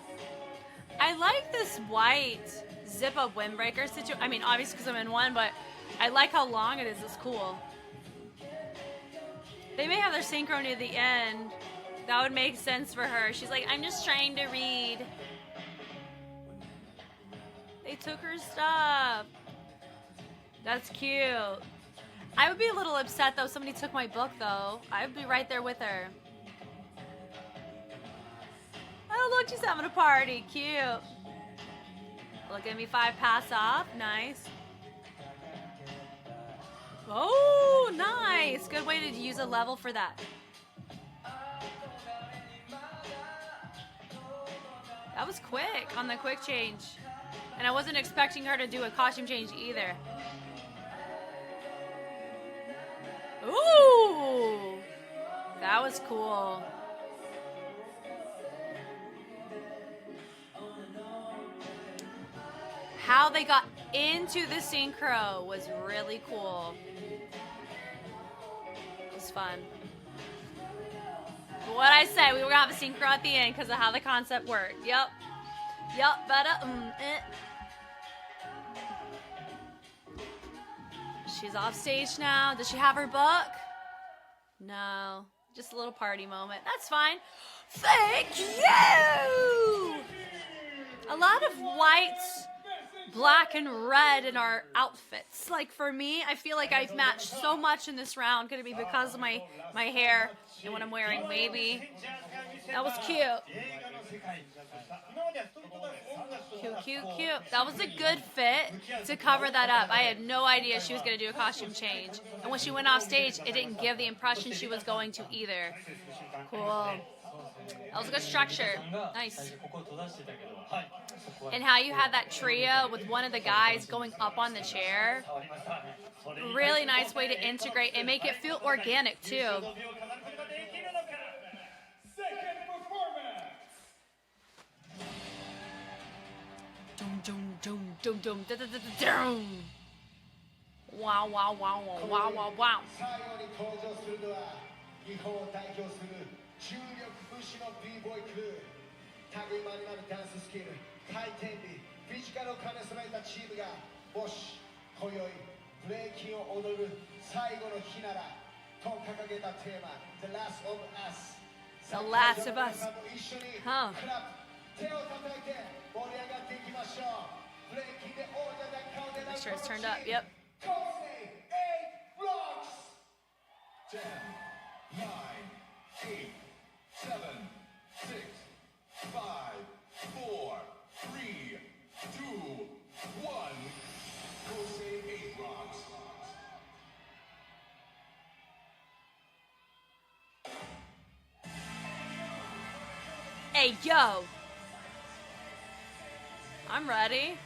I like this white zip-up windbreaker situation. I mean, obviously because I'm in one, but I like how long it is. It's cool. They may have their synchro near the end. That would make sense for her. She's like, I'm just trying to read. They took her stuff. That's cute. I would be a little upset, though, if somebody took my book, though. I would be right there with her. Oh, look, she's having a party. Cute. Look at me, 5 pass off. Nice. Oh, nice. Good way to use a level for that. That was quick on the quick change. And I wasn't expecting her to do a costume change either. Ooh! That was cool. How they got into the synchro was really cool. It was fun. But what I said, we were gonna have a synchro at the end because of how the concept worked. Yep. She's off stage now. Does she have her book? No. Just a little party moment. That's fine. Thank you! A lot of white, black, and red in our outfits. Like for me, I feel like I've matched so much in this round. Could it be because of my hair and what I'm wearing? Maybe. That was cute. Cute. That was a good fit to cover that up. I had no idea she was going to do a costume change. And when she went off stage, it didn't give the impression she was going to either. Cool. That was a good structure. Nice. And how you had that trio with one of the guys going up on the chair. Really nice way to integrate and make it feel organic too. Second performance. Wow. 最後に登場するのは日本を代表する重力武士の B-boy クルー類まになるダンススキル回転美フィジカルを兼ね備えたチームがもし今宵ブレイキンを踊る最後の日ならと掲げたテーマ The Last of Us The Last of Us. 一緒に Huh. クラブ手を叩いて盛り上がっていきましょうブレイキンで王者奪還を狙う Make sure it's turned up. Yep. Cozy 8 Rocks 10, 9, 8, 7, 6, 5, 4, 3, 2, 1. Kosei 8 rocks. Hey, yo. I'm ready.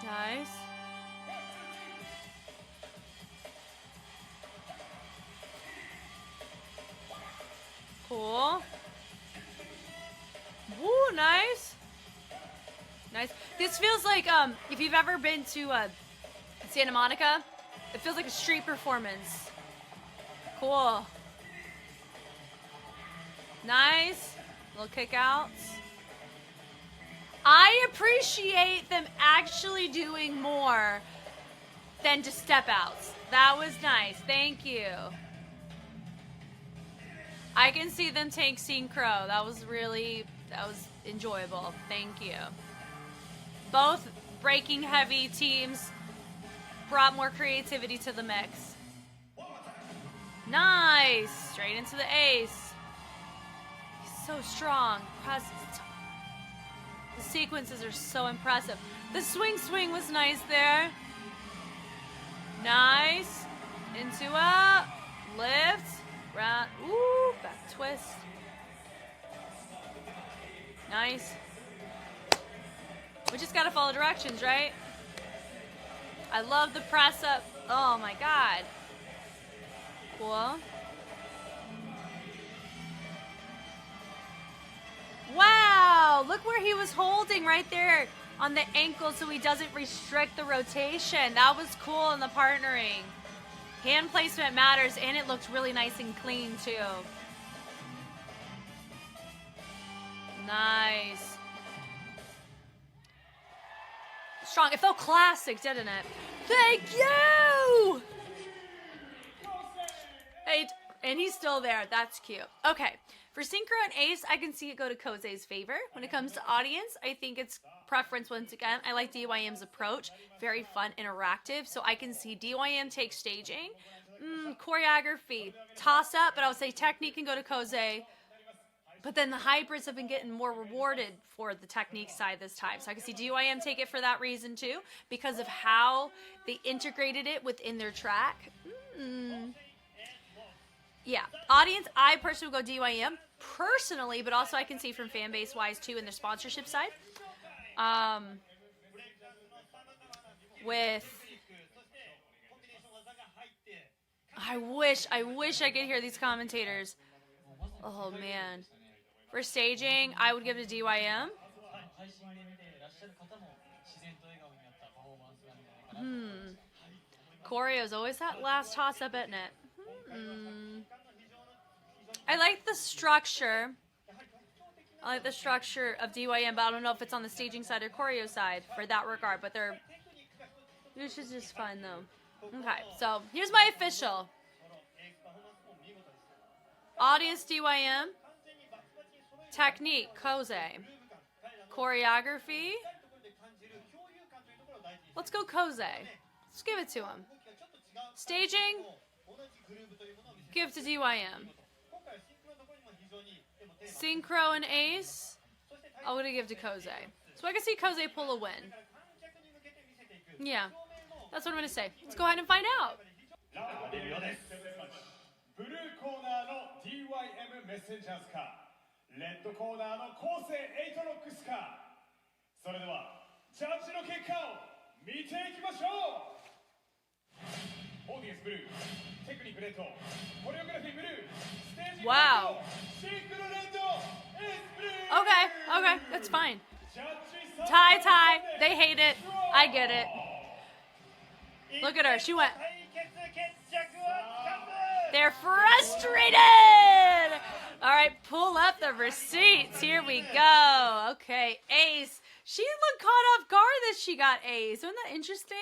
Nice. Cool. Woo, nice. Nice. This feels like if you've ever been to Santa Monica, it feels like a street performance. Cool. Nice. Little kickouts. I appreciate them actually doing more than just step outs. That was nice. Thank you. I can see them take synchro. That was enjoyable. Thank you. Both breaking heavy teams brought more creativity to the mix. Nice. Straight into the ace. He's so strong. The sequences are so impressive. The swing was nice there. Nice. Into a lift. Round. Ooh, back twist. Nice. We just gotta follow directions, right? I love the press up. Oh my god. Cool. Wow, look where he was holding right there on the ankle so he doesn't restrict the rotation. That was cool in the partnering. Hand placement matters, and it looked really nice and clean too. Nice. Strong. It felt classic, didn't it? Thank you! Hey, and he's still there. That's cute. Okay. For Synchro and Ace, I can see it go to Kozei's favor. When it comes to audience, I think it's preference once again. I like DYM's approach. Very fun, interactive. So I can see DYM take staging. Choreography, toss up, but I would say technique can go to Kozei. But then the hybrids have been getting more rewarded for the technique side this time. So I can see DYM take it for that reason too, because of how they integrated it within their track. Yeah, audience, I personally would go DYM personally, but also I can see from fan base wise too in their sponsorship side. With I wish I could hear these commentators. Oh man. For staging, I would give it to DYM. Choreo is always that last toss up, isn't it? I like the structure. I like the structure of DYM, but I don't know if it's on the staging side or choreo side for that regard. But this is just fun though. Okay, so here's my official. Audience DYM. Technique, Koze. Choreography. Let's go Koze. Let's give it to him. Staging. Give to DYM. Synchro and Ace. I'm going to give to Koze. So I can see Koze pull a win. Yeah. That's what I'm going to say. Let's go ahead and find out. ブルーコーナーの DYM メッセンジャーズかレッドコーナーの構成8ロックスかそれではジャッジの結果を見ていきましょうオーディエンスブルーテクニックレッドコレオグラフィーブルーステージレッド Wow. シンクロレッドエースブルー Okay, that's fine. ジャッジ Tie. They hate it. I get it. Look at her. She went. They're frustrated. All right, pull up the receipts. Here we go. Okay, Ace. She looked caught off guard that she got Ace. Isn't that interesting?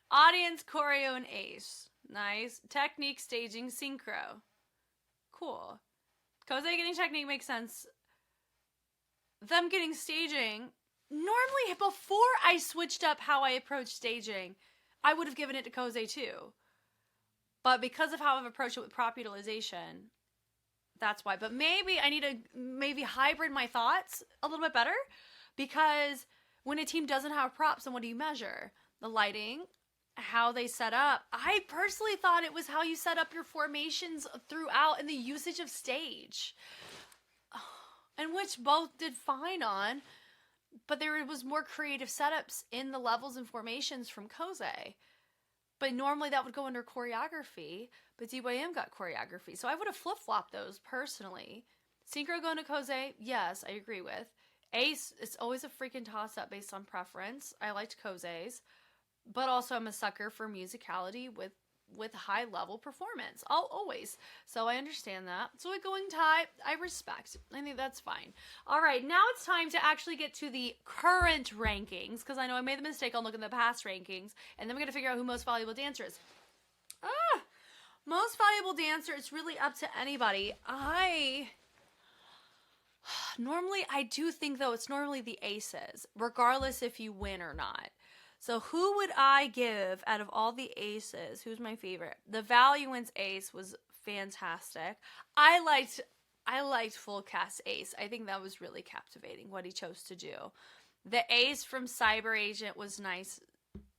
Audience, choreo, and Ace. Nice. Technique, staging, synchro. Cool. Koze getting technique makes sense. Them getting staging. Normally, before I switched up how I approached staging, I would have given it to Koze too. But because of how I've approached it with prop utilization, that's why. But maybe I need to hybrid my thoughts a little bit better. Because when a team doesn't have props, then what do you measure? The lighting, how they set up. I personally thought it was how you set up your formations throughout and the usage of stage. And which both did fine on. But there was more creative setups in the levels and formations from Koze. But normally that would go under choreography, but DYM got choreography. So I would have flip-flopped those personally. Synchro going to Koze, yes, I agree with. Ace, it's always a freaking toss-up based on preference. I liked Koze's. But also I'm a sucker for musicality with high-level performance. Always. So I understand that. So a going tie, I respect. I think that's fine. All right, now it's time to actually get to the current rankings, because I know I made the mistake on looking at the past rankings, and then we're going to figure out who most valuable dancer is. Most valuable dancer, it's really up to anybody. Normally, I do think, though, it's normally the aces, regardless if you win or not. So who would I give out of all the aces? Who's my favorite? The Valuance ace was fantastic. I liked Fullcast ace. I think that was really captivating what he chose to do. The ace from CyberAgent was nice.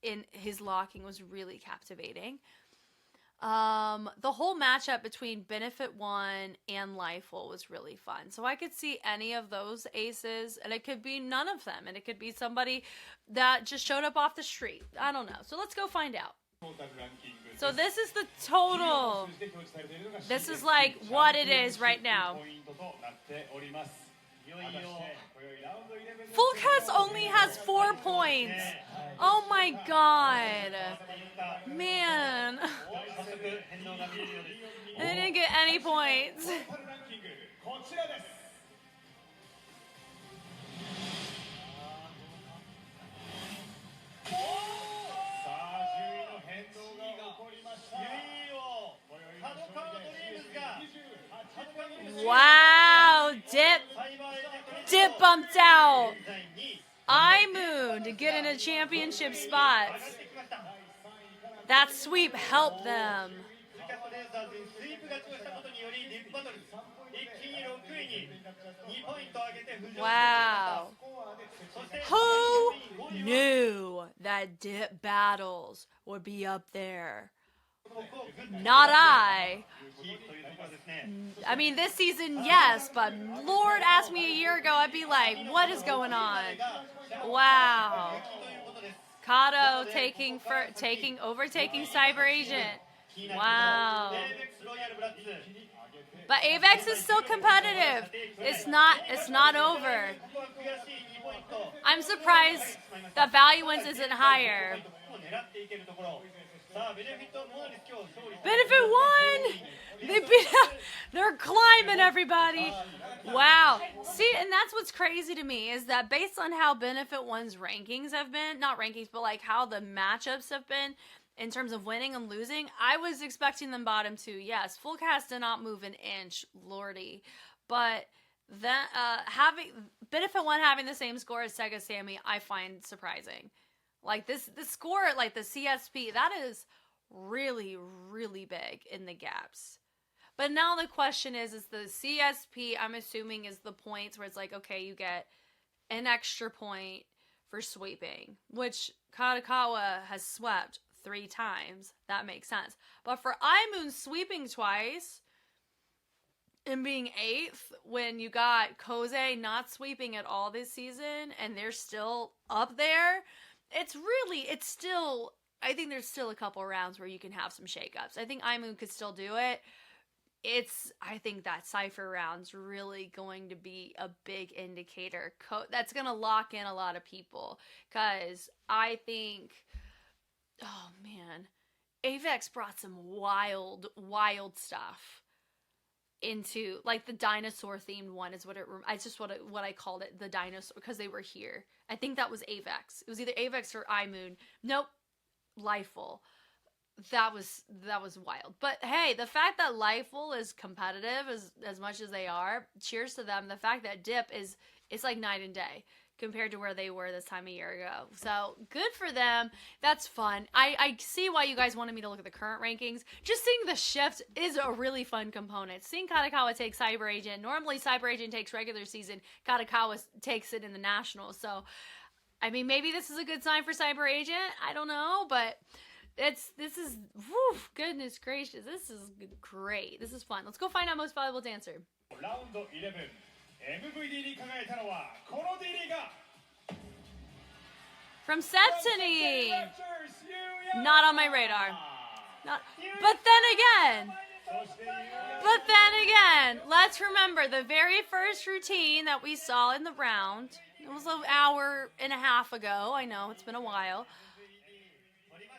In his locking was really captivating. The whole matchup between Benefit 1 and Lifeful was really fun. So I could see any of those aces, and it could be none of them, and it could be somebody that just showed up off the street. I don't know. So let's go find out. So this is the total. This is like what it is right now. Fullcast only has 4 points. Oh my god. Man. I didn't get any points. Wow, Dip bumped out. imoon to get into championship spots. That sweep helped them. キャストレーザーズにスイープ勝ちをしたことによりリップバトル一気に6位に2ポイント上げて浮上してきま Wow. したそして Who knew that dip battles would be up there? Not I. I mean, this season, yes, but Lord asked me a year ago, I'd be like, what is going on? Wow. Kato overtaking CyberAgent. Wow. But Avex is still competitive. It's not over. I'm surprised that Valuance isn't higher. Benefit won! They're climbing, everybody. Wow. See, and that's what's crazy to me is that based on how Benefit One's rankings have been, not rankings, but like how the matchups have been in terms of winning and losing, I was expecting them bottom two. Yes, Fullcast did not move an inch, lordy. But that having Benefit One having the same score as Sega Sammy, I find surprising. Like the score, like the CSP, that is really, really big in the gaps. But now the question is the CSP, I'm assuming, is the points where it's like, okay, you get an extra point for sweeping, which Kadakawa has swept 3 times. That makes sense. But for imoon sweeping twice and being 8th when you got Koze not sweeping at all this season and they're still up there, I think there's still a couple rounds where you can have some shakeups. I think imoon could still do it. I think that Cypher round's really going to be a big indicator. That's going to lock in a lot of people. Because I think, oh man, Avex brought some wild, wild stuff into, like the dinosaur themed one is it's just what I called it, the dinosaur, because they were here. I think that was Avex. It was either Avex or imoon. Nope. Lifeful. That was wild. But hey, the fact that Lifeful is competitive as much as they are, cheers to them. The fact that Dip it's like night and day compared to where they were this time a year ago. So good for them. That's fun. I see why you guys wanted me to look at the current rankings. Just seeing the shift is a really fun component. Seeing Kadakawa take CyberAgent. Normally CyberAgent takes regular season. Kadakawa takes it in the Nationals. So, I mean, maybe this is a good sign for CyberAgent. I don't know, but goodness gracious, this is great. This is fun. Let's go find out most valuable dancer. Round 11 MVP に輝いたのはこの D リーガー From Septeni. Not on my radar. But then again, let's remember the very first routine that we saw in the round. It was an hour and a half ago. I know it's been a while.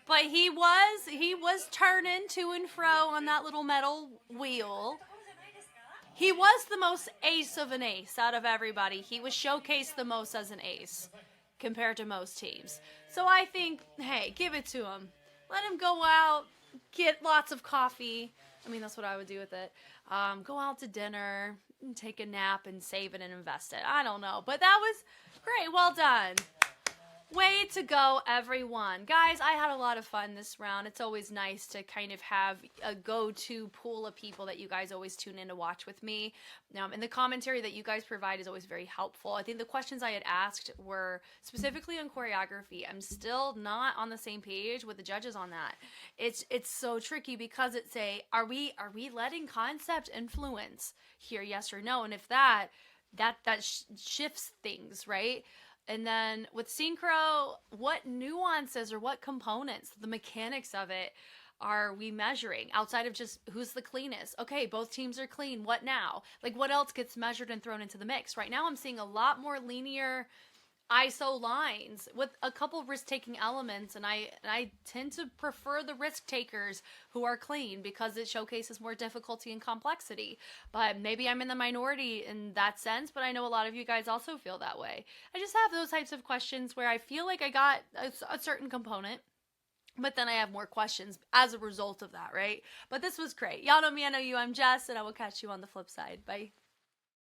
But he was turning to and fro on that little metal wheel. He was the most ace of an ace out of everybody. He was showcased the most as an ace compared to most teams. So I think, hey, give it to him. Let him go out, get lots of coffee. I mean, that's what I would do with it. Go out to dinner, take a nap, and save it and invest it. I don't know. But that was great. Well done. Way to go, everyone. Guys, I had a lot of fun this round. It's always nice to kind of have a go-to pool of people that you guys always tune in to watch with me. And the commentary that you guys provide is always very helpful. I think the questions I had asked were specifically on choreography. I'm still not on the same page with the judges on that. It's so tricky because it's are we letting concept influence here, yes or no? And if that shifts things, right? And then with synchro, what nuances or what components, the mechanics of it, are we measuring outside of just who's the cleanest? Okay, both teams are clean. What now? Like, what else gets measured and thrown into the mix? Right now, I'm seeing a lot more linear ISO lines with a couple risk-taking elements, and I tend to prefer the risk takers who are clean because it showcases more difficulty and complexity. But maybe I'm in the minority in that sense, but I know a lot of you guys also feel that way. I just have those types of questions where I feel like I got a certain component, but then I have more questions as a result of that, right? But this was great. Y'all know me, I know you. I'm Jess, and I will catch you on the flip side. Bye.